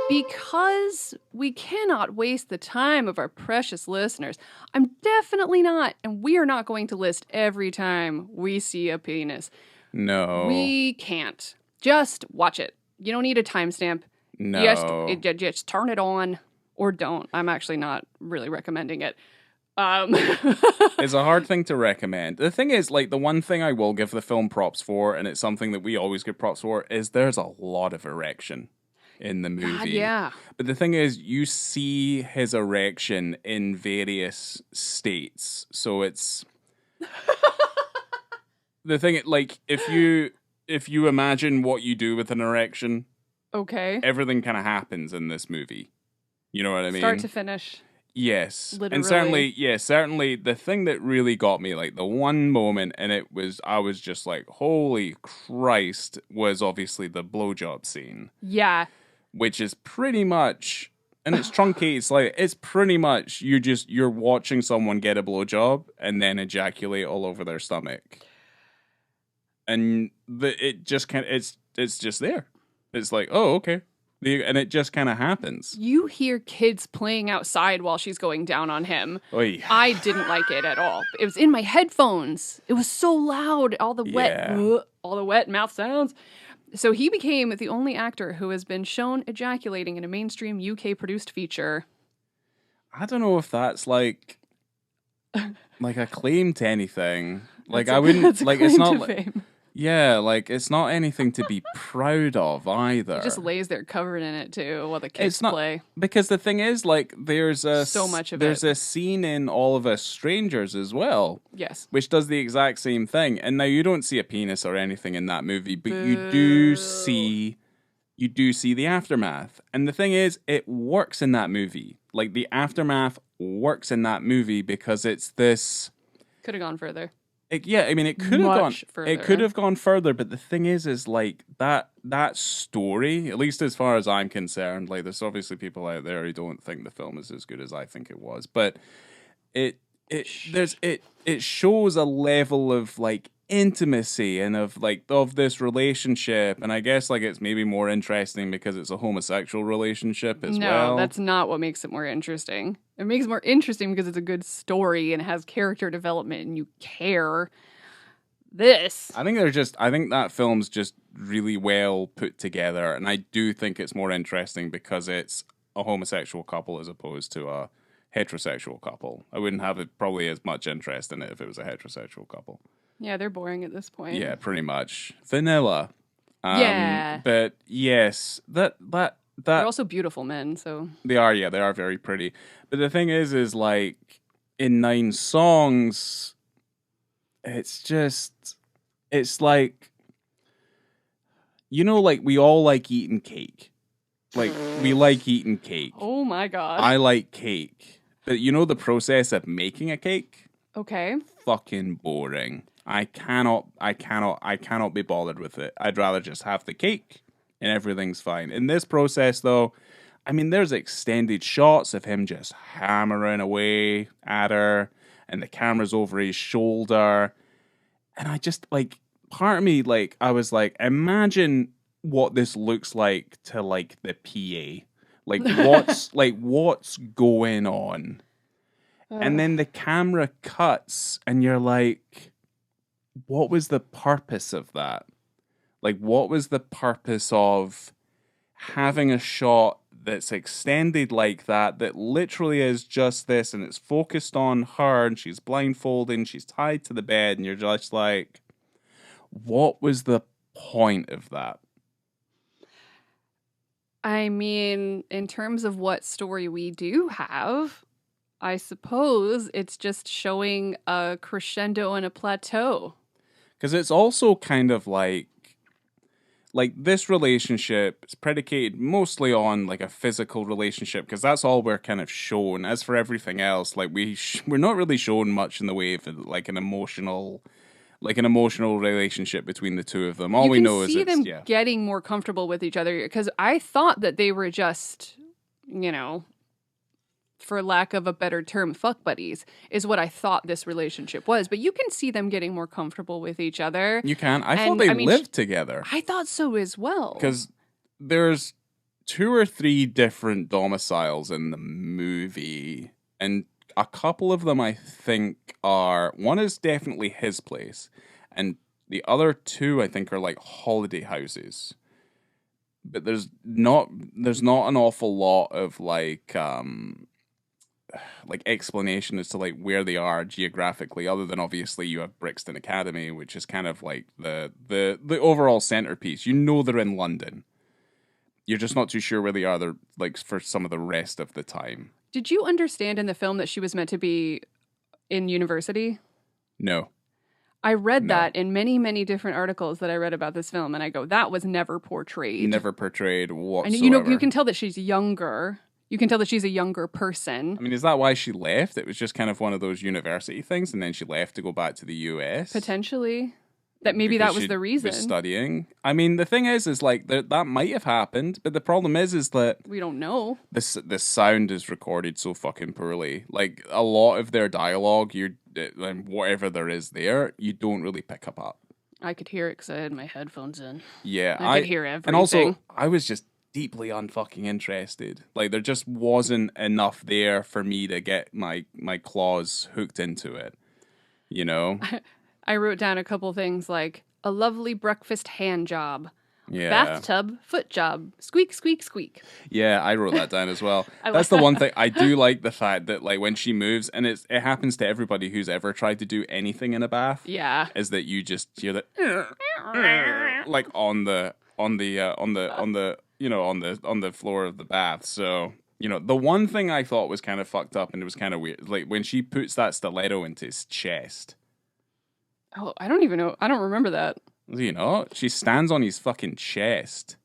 Because we cannot waste the time of our precious listeners. I'm definitely not, and we are not going to list every time we see a penis. No. We can't. Just watch it. You don't need a timestamp. No. Just turn it on or don't. I'm actually not really recommending it. It's a hard thing to recommend. The thing is, like, the one thing I will give the film props for, and it's something that we always give props for, is there's a lot of erection in the movie. God, yeah. But the thing is, you see his erection in various states. So it's... the thing, like, if you imagine what you do with an erection... Okay. Everything kind of happens in this movie. You know what I mean? Start to finish. Yes. Literally. And certainly the thing that really got me, like the one moment, and I was just like, holy Christ, was obviously the blowjob scene. Yeah. Which is pretty much, and it's truncated slightly, it's pretty much, you're watching someone get a blowjob and then ejaculate all over their stomach. And it's just there. It's like, oh, okay. And it just kind of happens. You hear kids playing outside while she's going down on him. Oy. I didn't like it at all. It was in my headphones. It was so loud. All the wet mouth sounds. So he became the only actor who has been shown ejaculating in a mainstream UK produced feature. I don't know if that's like a claim to anything. Like, I wouldn't, like, it's not like, fame. Yeah, like, it's not anything to be proud of either. He just lays there covered in it too while the kids play. Because the thing is, like, there's a scene in All of Us Strangers as well. Yes. Which does the exact same thing. And now you don't see a penis or anything in that movie, but you do see the aftermath. And the thing is, it works in that movie. Like, the aftermath works in that movie because it's this... Could have gone further. It could have gone further. It could have gone further, but the thing is like that story, at least as far as I'm concerned, like, there's obviously people out there who don't think the film is as good as I think it was, but it shows a level of like intimacy and of this relationship, and I guess like it's maybe more interesting because it's a homosexual relationship as well. No, that's not what makes it more interesting. It makes it more interesting because it's a good story and it has character development and you care. I think that film's just really well put together, and I do think it's more interesting because it's a homosexual couple as opposed to a heterosexual couple. I wouldn't have probably as much interest in it if it was a heterosexual couple. Yeah, they're boring at this point. Yeah, pretty much vanilla. Yeah, but yes, that they're also beautiful men. So they are. Yeah, they are very pretty. But the thing is like in 9 songs, it's like, you know, like we all like eating cake. Like we like eating cake. Oh my God. I like cake. But you know the process of making a cake? Okay. Fucking boring. I cannot be bothered with it. I'd rather just have the cake and everything's fine. In this process though, I mean, there's extended shots of him just hammering away at her and the camera's over his shoulder. And I just like, part of me, like, I was like, imagine what this looks like to like the PA. Like what's going on? And then the camera cuts and you're like, what was the purpose of that? Like, what was the purpose of having a shot that's extended like that literally is just this, and it's focused on her, and she's blindfolded, and she's tied to the bed, and you're just like, what was the point of that? I mean, in terms of what story we do have, I suppose it's just showing a crescendo and a plateau. Because it's also kind of like this relationship is predicated mostly on like a physical relationship, because that's all we're kind of shown. As for everything else, like we're not really shown much in the way of like an emotional relationship between the two of them. All we know is you can see them getting more comfortable with each other, because I thought that they were just, you know, for lack of a better term, fuck buddies, is what I thought this relationship was. But you can see them getting more comfortable with each other. You can. I thought they lived together. I thought so as well. Because there's 2 or 3 different domiciles in the movie. And a couple of them, I think, one is definitely his place. And the other 2, I think, are like holiday houses. But there's not an awful lot of like explanation as to like where they are geographically, other than obviously you have Brixton Academy, which is kind of like the overall centerpiece. You know they're in London. You're just not too sure where they are. They're like for some of the rest of the time. Did you understand in the film that she was meant to be in university? No. I read that in many, many different articles that I read about this film, and I go, that was never portrayed. Never portrayed whatsoever. And you know, you can tell that she's younger. You can tell that she's a younger person. I mean, is that why she left? It was just kind of one of those university things, and then she left to go back to the US? Potentially. That maybe that was the reason. Was studying. I mean, the thing is like, that might have happened, but the problem is that... we don't know. The sound is recorded so fucking poorly. Like, a lot of their dialogue, whatever there is there, you don't really pick up. I could hear it because I had my headphones in. Yeah. I could hear everything. And also, I was just deeply unfucking interested. Like, there just wasn't enough there for me to get my claws hooked into it. You know? I wrote down a couple things like a lovely breakfast hand job. Yeah. Bathtub foot job. Squeak, squeak, squeak. Yeah, I wrote that down as well. That's the one thing. I do like the fact that like when she moves, and it happens to everybody who's ever tried to do anything in a bath. Yeah. Is that you just hear that like on the floor of the bath. So, you know, the one thing I thought was kind of fucked up and it was kind of weird, like when she puts that stiletto into his chest. Oh, I don't even know. I don't remember that. You know, she stands on his fucking chest.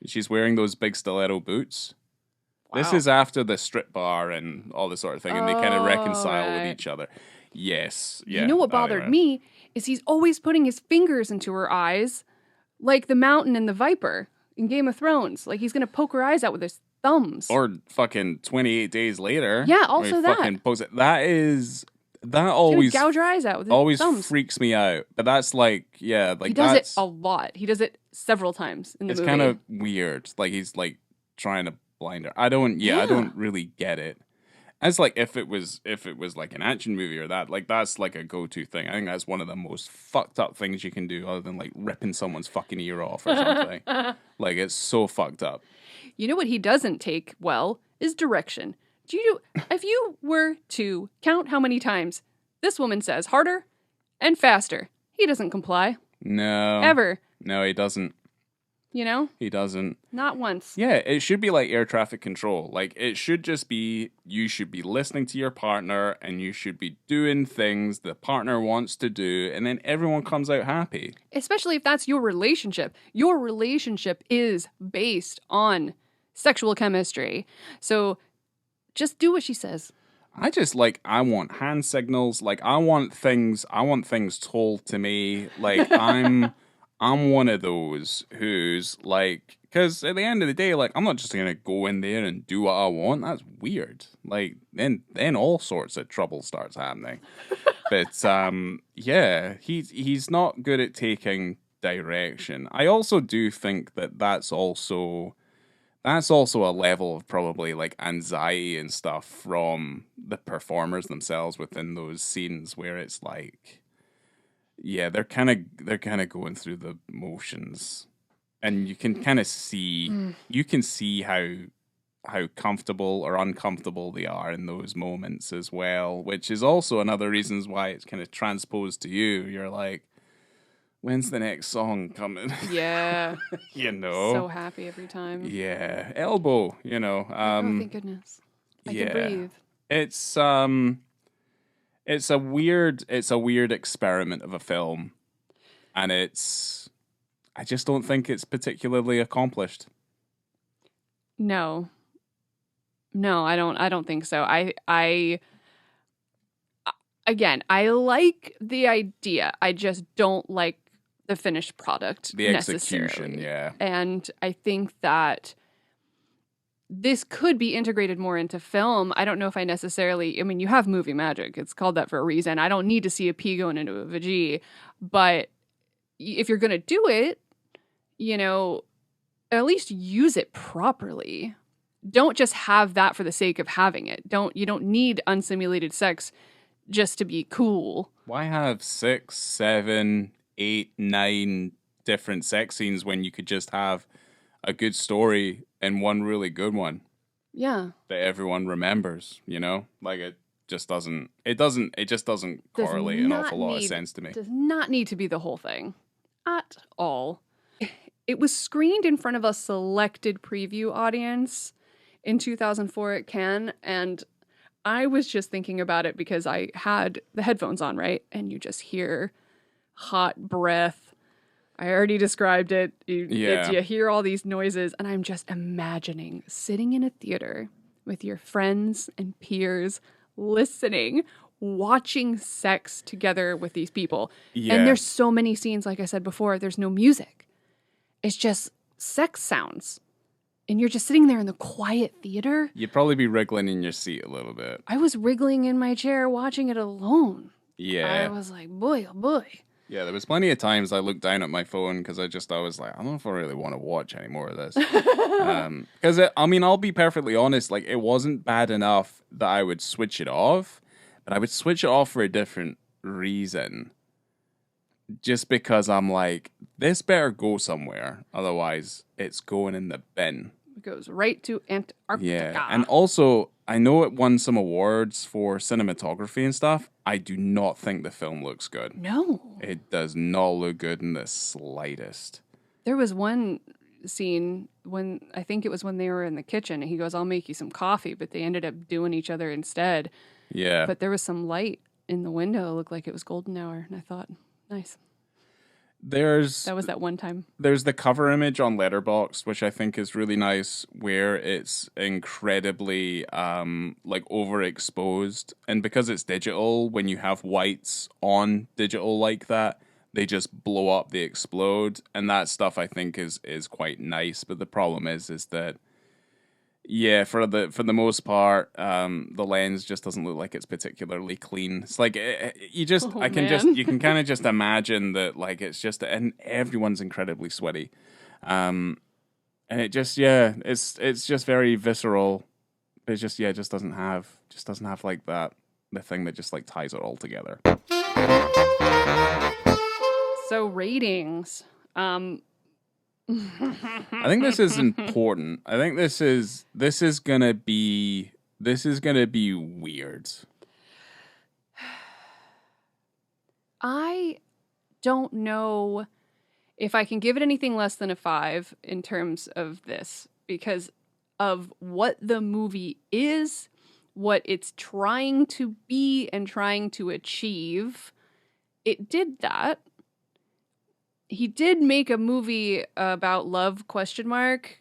She's wearing those big stiletto boots. Wow. This is after the strip bar and all this sort of thing, and they kind of reconcile with each other. Yes. Yeah. You know what bothered me is he's always putting his fingers into her eyes, like the mountain and the viper in Game of Thrones. Like he's going to poke her eyes out with his thumbs. Or fucking 28 days later. Yeah, also that. Fucking pokes it. That is... that He's always gonna gouge her eyes out with his always thumbs. freaks me out. But that's like, yeah, like He does that's it a lot. He does it several times in the it's movie. kind of weird. Like he's like trying to blind her. I don't really get it. As like if it was like an action movie or that, like that's like a go-to thing. I think that's one of the most fucked up things you can do, other than like ripping someone's fucking ear off or something. Like it's so fucked up. You know what he doesn't take well is direction. If you were to count how many times this woman says harder and faster, he doesn't comply. No. Ever. No, he doesn't. You know? He doesn't. Not once. Yeah, it should be like air traffic control. Like, it should just be, you should be listening to your partner and you should be doing things the partner wants to do, and then everyone comes out happy. Especially if that's your relationship. Your relationship is based on sexual chemistry. So just do what she says. I want hand signals. Like, I want things told to me. Like, I'm one of those who's like, because at the end of the day, like, I'm not just gonna go in there and do what I want. That's weird. Like, then all sorts of trouble starts happening. But yeah, he's not good at taking direction. I also do think that that's also a level of probably like anxiety and stuff from the performers themselves within those scenes, where it's like, yeah, they're kind of going through the motions, and you can kind of see how comfortable or uncomfortable they are in those moments as well, which is also another reasons why it's kind of transposed to you. You're like, when's the next song coming? Yeah. You know, So happy every time. Yeah, elbow. You know, oh, thank goodness. I can breathe. It's a weird experiment of a film, and I just don't think it's particularly accomplished. No, I don't think so. Again, I like the idea. I just don't like the finished product. The execution, yeah. And I think that this could be integrated more into film. I don't know if I mean, you have movie magic. It's called that for a reason. I don't need to see a P going into a Vg. But if you're going to do it, you know, at least use it properly. Don't just have that for the sake of having it. You don't need unsimulated sex just to be cool. Why have 6, 7, 8, 9 different sex scenes when you could just have a good story and one really good one? Yeah. That everyone remembers, you know? Like it just doesn't correlate an awful lot of sense to me. Does not need to be the whole thing at all. It was screened in front of a selected preview audience in 2004 at Cannes, and I was just thinking about it because I had the headphones on, right? And you just hear hot breath. I already described it. You hear all these noises, and I'm just imagining sitting in a theater with your friends and peers, listening, watching sex together with these people. Yeah. And there's so many scenes, like I said before, there's no music. It's just sex sounds. And you're just sitting there in the quiet theater. You'd probably be wriggling in your seat a little bit. I was wriggling in my chair watching it alone. Yeah. I was like, boy, oh boy. Yeah, there was plenty of times I looked down at my phone because I was like, I don't know if I really want to watch any more of this. Because, I'll be perfectly honest, like, it wasn't bad enough that I would switch it off, but I would switch it off for a different reason. Just because I'm like, this better go somewhere, otherwise it's going in the bin. It goes right to Antarctica. Yeah, and also, I know it won some awards for cinematography and stuff. I do not think the film looks good. No. It does not look good in the slightest. There was one scene when they were in the kitchen, and he goes, I'll make you some coffee, but they ended up doing each other instead. Yeah. But there was some light in the window. It looked like it was golden hour, and I thought, nice. That was that one time. There's the cover image on Letterboxd, which I think is really nice, where it's incredibly like overexposed, and because it's digital, when you have whites on digital like that, they just blow up, they explode, and that stuff I think is quite nice. But the problem is that Yeah, for the most part, the lens just doesn't look like it's particularly clean. It's like Oh, man. you can kind of just imagine that like it's just, and everyone's incredibly sweaty, and it just, yeah, it's just very visceral. It just, yeah, it just doesn't have like that, the thing that just like ties it all together. So ratings. I think this is important. I think this is gonna be weird. I don't know if I can give it anything less than a 5 in terms of this because of what the movie is, what it's trying to be and trying to achieve. It did that. He did make a movie about love, question mark,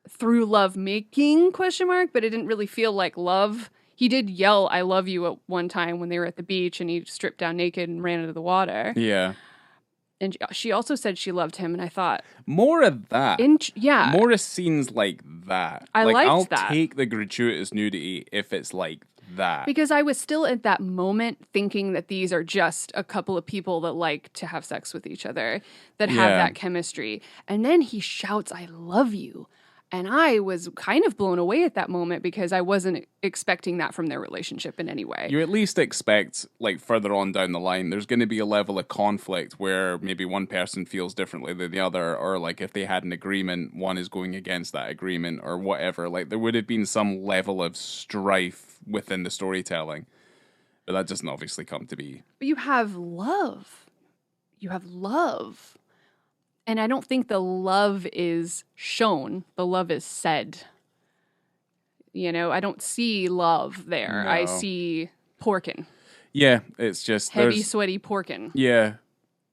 through love making, question mark, but it didn't really feel like love. He did yell "I love you" at one time when they were at the beach and he stripped down naked and ran into the water. Yeah. And she also said she loved him, and I thought more of that. Yeah, more of scenes like that. I liked I'll that. take the gratuitous nudity if it's like that. Because I was still at that moment thinking that these are just a couple of people that like to have sex with each other, that have that chemistry. And then he shouts, "I love you." And I was kind of blown away at that moment because I wasn't expecting that from their relationship in any way. You at least expect, like, further on down the line, there's going to be a level of conflict where maybe one person feels differently than the other, or, like, if they had an agreement, one is going against that agreement, or whatever. Like, there would have been some level of strife within the storytelling. But that doesn't obviously come to be. But you have love. You have love. And I don't think the love is shown. The love is said. You know, I don't see love there. No. I see porkin'. Yeah, it's just... Heavy, sweaty porkin'. Yeah.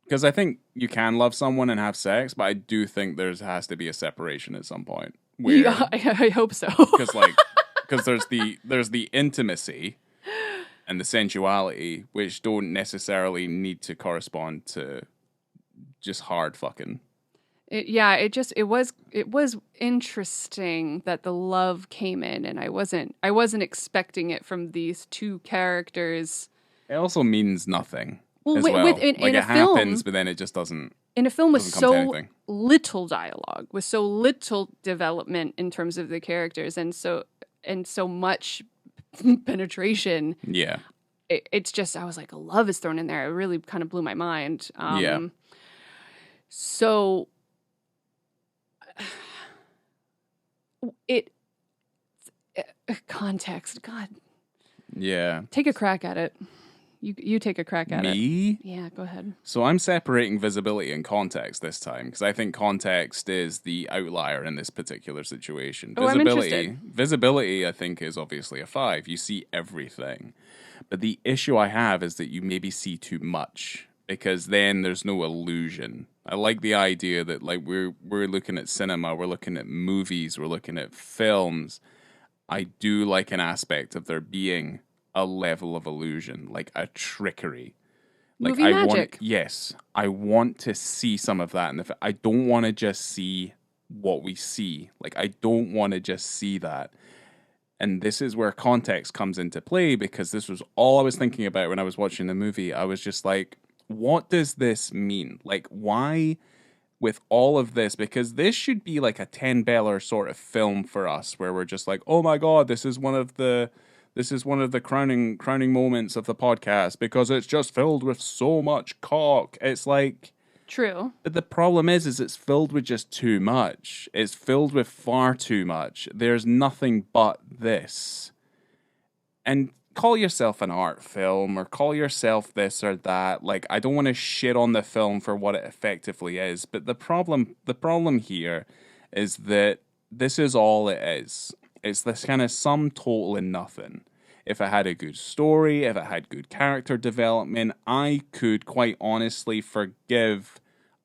Because I think you can love someone and have sex, but I do think there has to be a separation at some point. Where, yeah, I hope so. Because there's the intimacy and the sensuality, which don't necessarily need to correspond to just hard fucking. It was interesting that the love came in, and I wasn't expecting it from these two characters. It also means nothing. Well, as well. In it film, happens, but then it just doesn't. In a film with so little dialogue, with so little development in terms of the characters, and so much penetration. Yeah. It's just, I was like, love is thrown in there. It really kind of blew my mind. Yeah. So context, God. Yeah. Take a crack at it. You take a crack at it. Me? Yeah, go ahead. So I'm separating visibility and context this time because I think context is the outlier in this particular situation. I'm interested. Visibility, I think, is obviously a 5. You see everything. But the issue I have is that you maybe see too much because then there's no illusion. I like the idea that like we're looking at cinema, we're looking at movies, we're looking at films. I do like an aspect of there being a level of illusion, like a trickery. Like Movie magic. I want to see some of that, and I don't want to just see what we see. Like I don't want to just see that. And this is where context comes into play because this was all I was thinking about when I was watching the movie. I was just like, what does this mean? Like, why with all of this? Because this should be like a 10-beller sort of film for us where we're just like, oh my God, this is one of the crowning moments of the podcast because it's just filled with so much cock. It's like... True. But the problem is it's filled with just too much. It's filled with far too much. There's nothing but this. And call yourself an art film or call yourself this or that. Like, I don't want to shit on the film for what it effectively is. But the problem here is that this is all it is. It's this kind of sum total in nothing. If it had a good story, if it had good character development, I could quite honestly forgive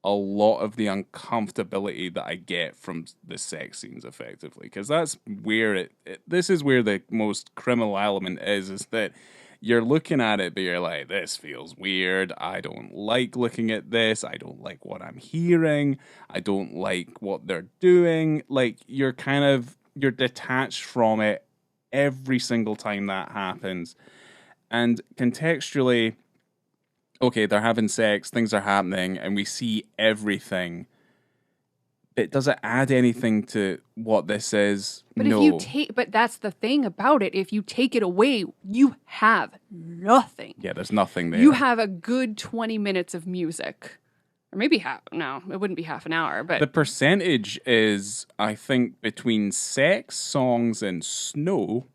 a lot of the uncomfortability that I get from the sex scenes effectively. Because that's where this is where the most criminal element is that you're looking at it, but you're like, this feels weird. I don't like looking at this. I don't like what I'm hearing. I don't like what they're doing. Like, you're kind of you're detached from it every single time that happens. And contextually, okay, they're having sex, things are happening, and we see everything. But does it add anything to what this is? But no. But that's the thing about it. If you take it away, you have nothing. Yeah, there's nothing there. You have a good 20 minutes of music. Or maybe no, it wouldn't be half an hour, but... The percentage is, I think, between sex, songs, and snow,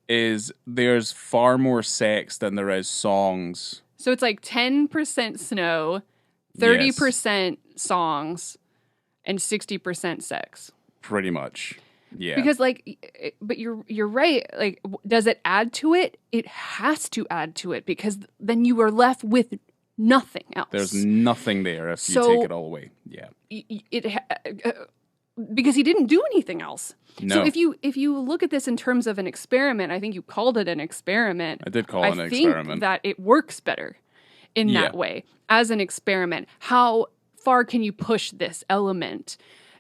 is there's far more sex than there is songs. So it's like 10% snow, 30% songs, and 60% sex. Pretty much. Yeah. Because but you're right. Like, does it add to it? It has to add to it because then you are left with nothing else. There's nothing there if you take it all away. Yeah. Because he didn't do anything else. No. So if you look at this in terms of an experiment, I think you called it an experiment. I did call it an experiment. I think that it works better in that way as an experiment. How far can you push this element,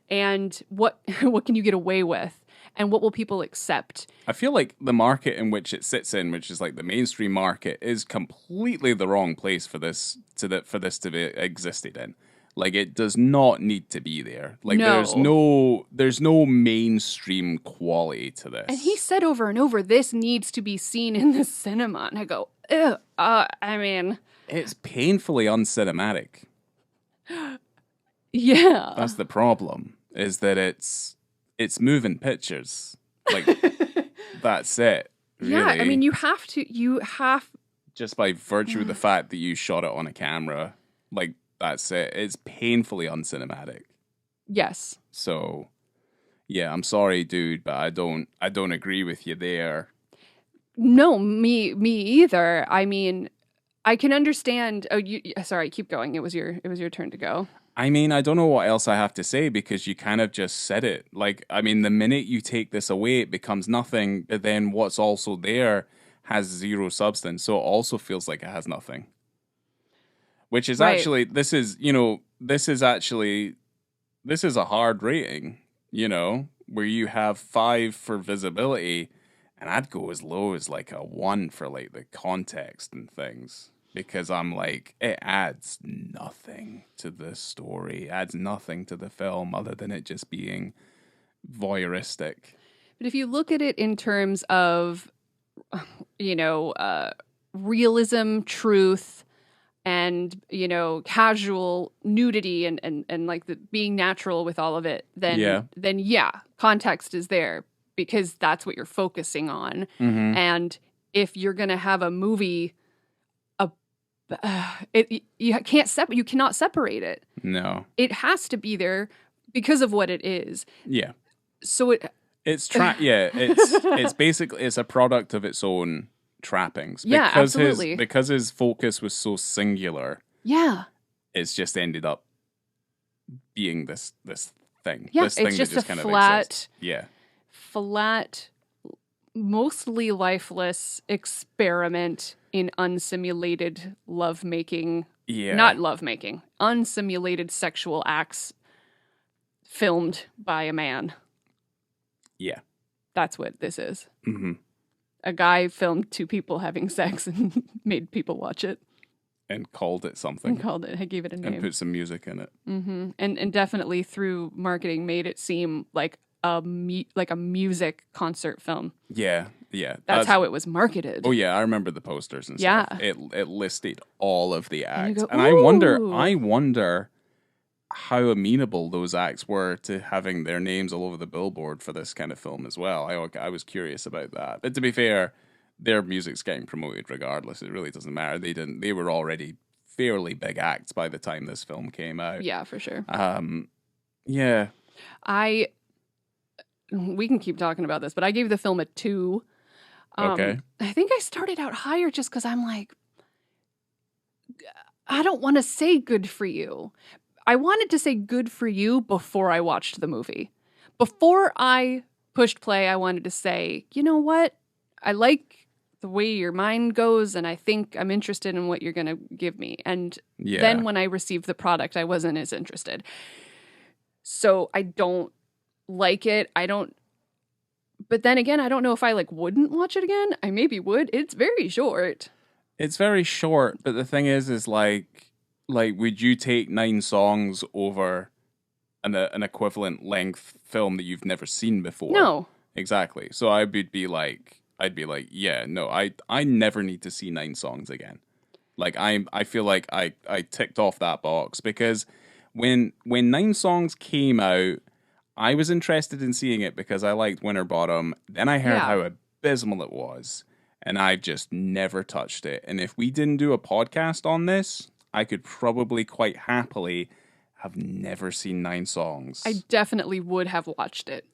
and what can you get away with, and what will people accept? I feel like the market in which it sits in, which is like the mainstream market, is completely the wrong place for this to be existed in. Like, it does not need to be there. Like, there's no mainstream quality to this. And he said over and over, this needs to be seen in the cinema. And I go, I mean... It's painfully uncinematic. Yeah. That's the problem, is that it's moving pictures. Like, that's it. Really. Yeah, I mean, you have... Just by virtue of the fact that you shot it on a camera, like... That's it. It's painfully uncinematic. Yes. So, yeah, I'm sorry, dude, but I don't agree with you there. No, me either. I mean, I can understand. Oh, sorry, keep going. It was your turn to go. I mean, I don't know what else I have to say because you kind of just said it. Like, I mean, the minute you take this away, it becomes nothing. But then what's also there has zero substance, so it also feels like it has nothing. Which is actually, this is a hard rating, where you have 5 for visibility, and I'd go as low as like a 1 for like the context and things, because I'm like, it adds nothing to the story, adds nothing to the film other than it just being voyeuristic. But if you look at it in terms of, realism, truth, and, casual nudity and like being natural with all of it, then context is there because that's what you're focusing on. Mm-hmm. And if you're going to have a movie, you cannot separate it. No. It has to be there because of what it is. Yeah. So it's basically, it's a product of its own trappings. Yeah, absolutely. Because his focus was so singular. Yeah. It's just ended up being this thing. Yeah, this thing it's just that a kind flat, of flat, mostly lifeless experiment in unsimulated lovemaking. Yeah. Not lovemaking. Unsimulated sexual acts filmed by a man. Yeah. That's what this is. Mm-hmm. A guy filmed 2 people having sex and made people watch it. And called it something. He gave it a name. And put some music in it. Mm-hmm. And definitely through marketing made it seem like a music concert film. Yeah, yeah. That's how it was marketed. Oh yeah, I remember the posters and stuff. It listed all of the acts. And I wonder how amenable those acts were to having their names all over the billboard for this kind of film as well. I was curious about that. But to be fair, their music's getting promoted regardless. It really doesn't matter. They were already fairly big acts by the time this film came out. Yeah, for sure. Yeah. We can keep talking about this, but I gave the film a 2. Okay. I think I started out higher just because I'm like, I don't want to say good for you. I wanted to say good for you before I watched the movie. Before I pushed play, I wanted to say, you know what? I like the way your mind goes, and I think I'm interested in what you're going to give me. And then when I received the product, I wasn't as interested. So I don't like it. But then again, I don't know if I like wouldn't watch it again. I maybe would. It's very short. It's very short, but the thing is like would you take 9 songs over an equivalent length film that you've never seen before? No. Exactly. So I'd be like, yeah, no, I never need to see 9 songs again. Like I feel like I ticked off that box, because when 9 songs came out, I was interested in seeing it because I liked Winterbottom. Then I heard how abysmal it was, and I've just never touched it. And if we didn't do a podcast on this, I could probably quite happily have never seen 9 songs. I definitely would have watched it.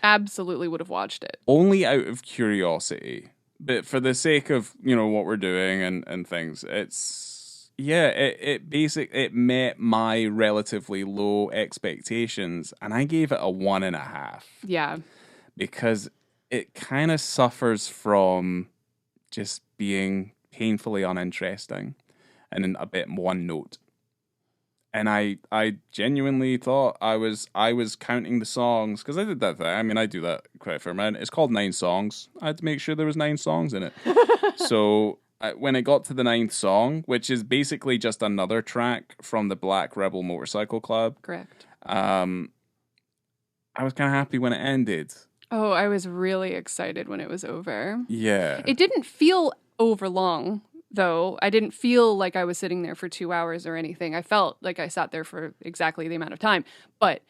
Absolutely would have watched it. Only out of curiosity. But for the sake of, what we're doing and things, it met my relatively low expectations, and I gave it a 1.5. Yeah. Because it kind of suffers from just being painfully uninteresting and in a bit one note. And I genuinely thought I was counting the songs, because I did that thing. I mean, I do that quite a fair amount. It's called 9 songs. I had to make sure there was 9 songs in it. So when it got to the 9th song, which is basically just another track from the Black Rebel Motorcycle Club. Correct. I was kind of happy when it ended. Oh, I was really excited when it was over. Yeah. It didn't feel over long, though. I didn't feel like I was sitting there for 2 hours or anything. I felt like I sat there for exactly the amount of time. But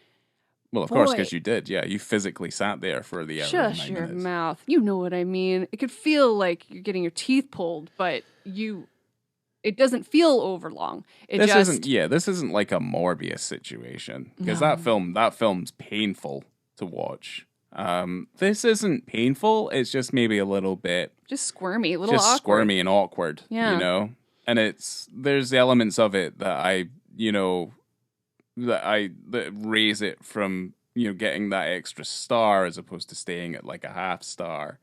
well, of course, because you did. Yeah, you physically sat there for the hour and 9 shush your minutes. mouth. You know what I mean. It could feel like you're getting your teeth pulled, but it doesn't feel over long. This isn't like a Morbius situation, because that film's painful to watch. This isn't painful. It's just maybe a little bit just squirmy, a little awkward. Squirmy and awkward. Yeah. And there's elements of it that that raise it from getting that extra star as opposed to staying at like a half star.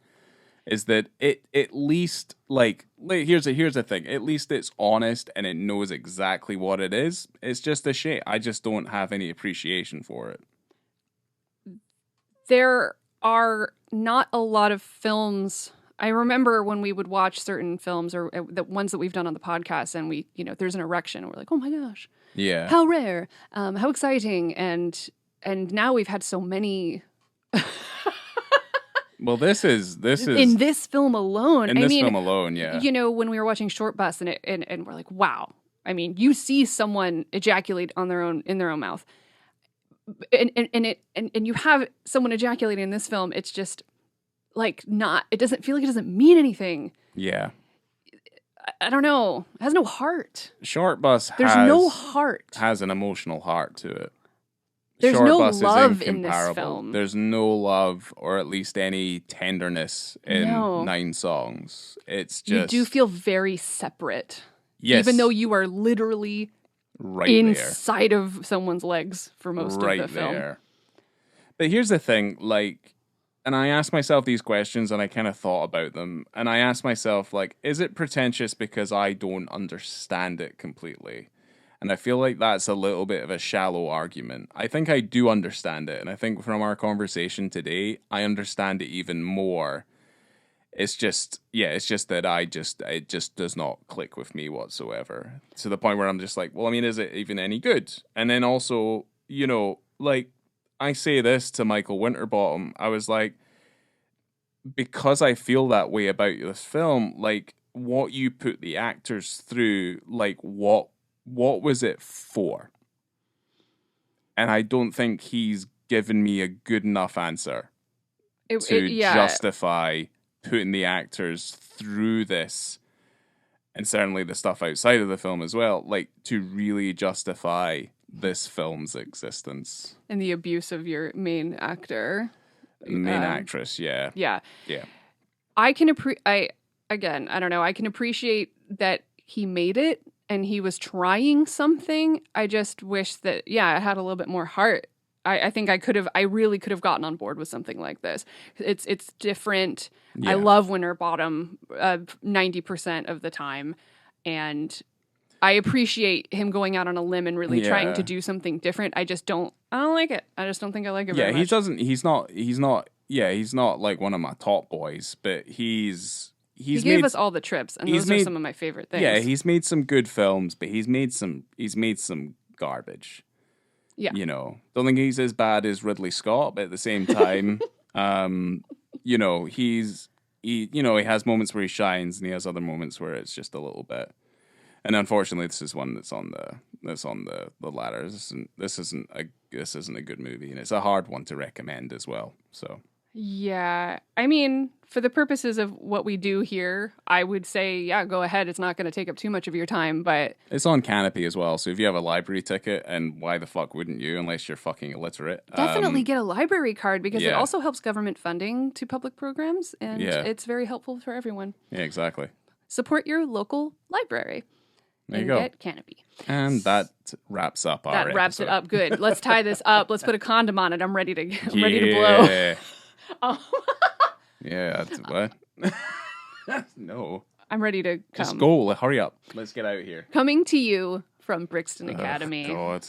Is that it at least here's the thing. At least it's honest and it knows exactly what it is. It's just a shit. I just don't have any appreciation for it. There are not a lot of films. I remember when we would watch certain films, or the ones that we've done on the podcast, and we, there's an erection, and we're like, oh my gosh, yeah, how rare, how exciting, and now we've had so many. Well, this is in this film alone. Film alone, yeah. When we were watching Short Bus, and we're like, wow. I mean, you see someone ejaculate in their own mouth. And you have someone ejaculating in this film. It's just it doesn't feel like it doesn't mean anything. Yeah. I don't know. It has no heart. Short Bus There's no heart. Has an emotional heart to it. There's Short no Bus love is in this film. There's no love, or at least any tenderness in 9 songs. It's just you do feel very separate. Yes. Even though you are literally right inside of someone's legs for most of the film. There. But here's the thing, and I asked myself these questions and I kind of thought about them. And I asked myself, is it pretentious because I don't understand it completely? And I feel like that's a little bit of a shallow argument. I think I do understand it. And I think from our conversation today, I understand it even more. It's just that it just does not click with me whatsoever. To the point where I'm just like, well, I mean, is it even any good? And then also, I say this to Michael Winterbottom. I was like, because I feel that way about this film, what you put the actors through, what was it for? And I don't think he's given me a good enough answer to justify putting the actors through this, and certainly the stuff outside of the film as well, to really justify this film's existence. And the abuse of your main actor. Main actress, yeah. Yeah. Yeah. I can I don't know. I can appreciate that he made it and he was trying something. I just wish that, it had a little bit more heart. I think I really could have gotten on board with something like this. It's different. Yeah. I love Winterbottom 90% of the time. And I appreciate him going out on a limb and really trying to do something different. I don't like it. I just don't think I like it very much. He's not like one of my top boys, but he gave us all the trips, and those are some of my favorite things. Yeah, he's made some good films, but he's made some garbage. Yeah. You know, don't think he's as bad as Ridley Scott, but at the same time, you know, he has moments where he shines and he has other moments where it's just a little bit. And unfortunately, this is one that's on the ladder. This isn't a good movie, and it's a hard one to recommend as well. So yeah, I mean, for the purposes of what we do here, I would say, yeah, go ahead. It's not going to take up too much of your time, but it's on Canopy as well. So if you have a library ticket, and why the fuck wouldn't you, unless you're fucking illiterate? Definitely get a library card because it also helps government funding to public programs, and it's very helpful for everyone. Yeah, exactly. Support your local library. There you go. Get Canopy. And that wraps up our That wraps it up. Good. Let's tie this up. Let's put a condom on it. I'm ready to blow. Oh. Yeah. What? No. I'm ready to come. Just go. Hurry up. Let's get out of here. Coming to you from Brixton Academy. God.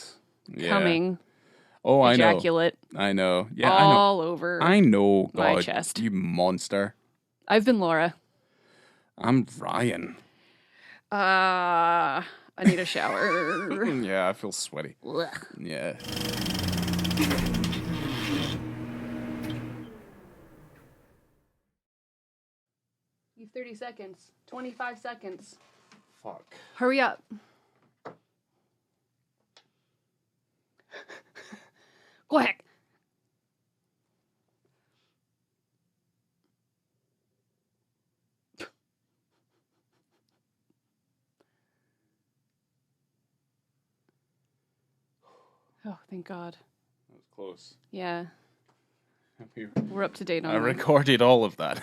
Yeah. Coming. Oh, I know. Ejaculate. I know. Yeah, all over. I know. God, my chest. You monster. I've been Laura. I'm Ryan. I need a shower. Yeah, I feel sweaty. Ugh. Yeah. You have 30 seconds. 25 seconds. Fuck. Hurry up. Go ahead. Oh, thank God. That was close. Yeah. We're up to date on I recorded all of that.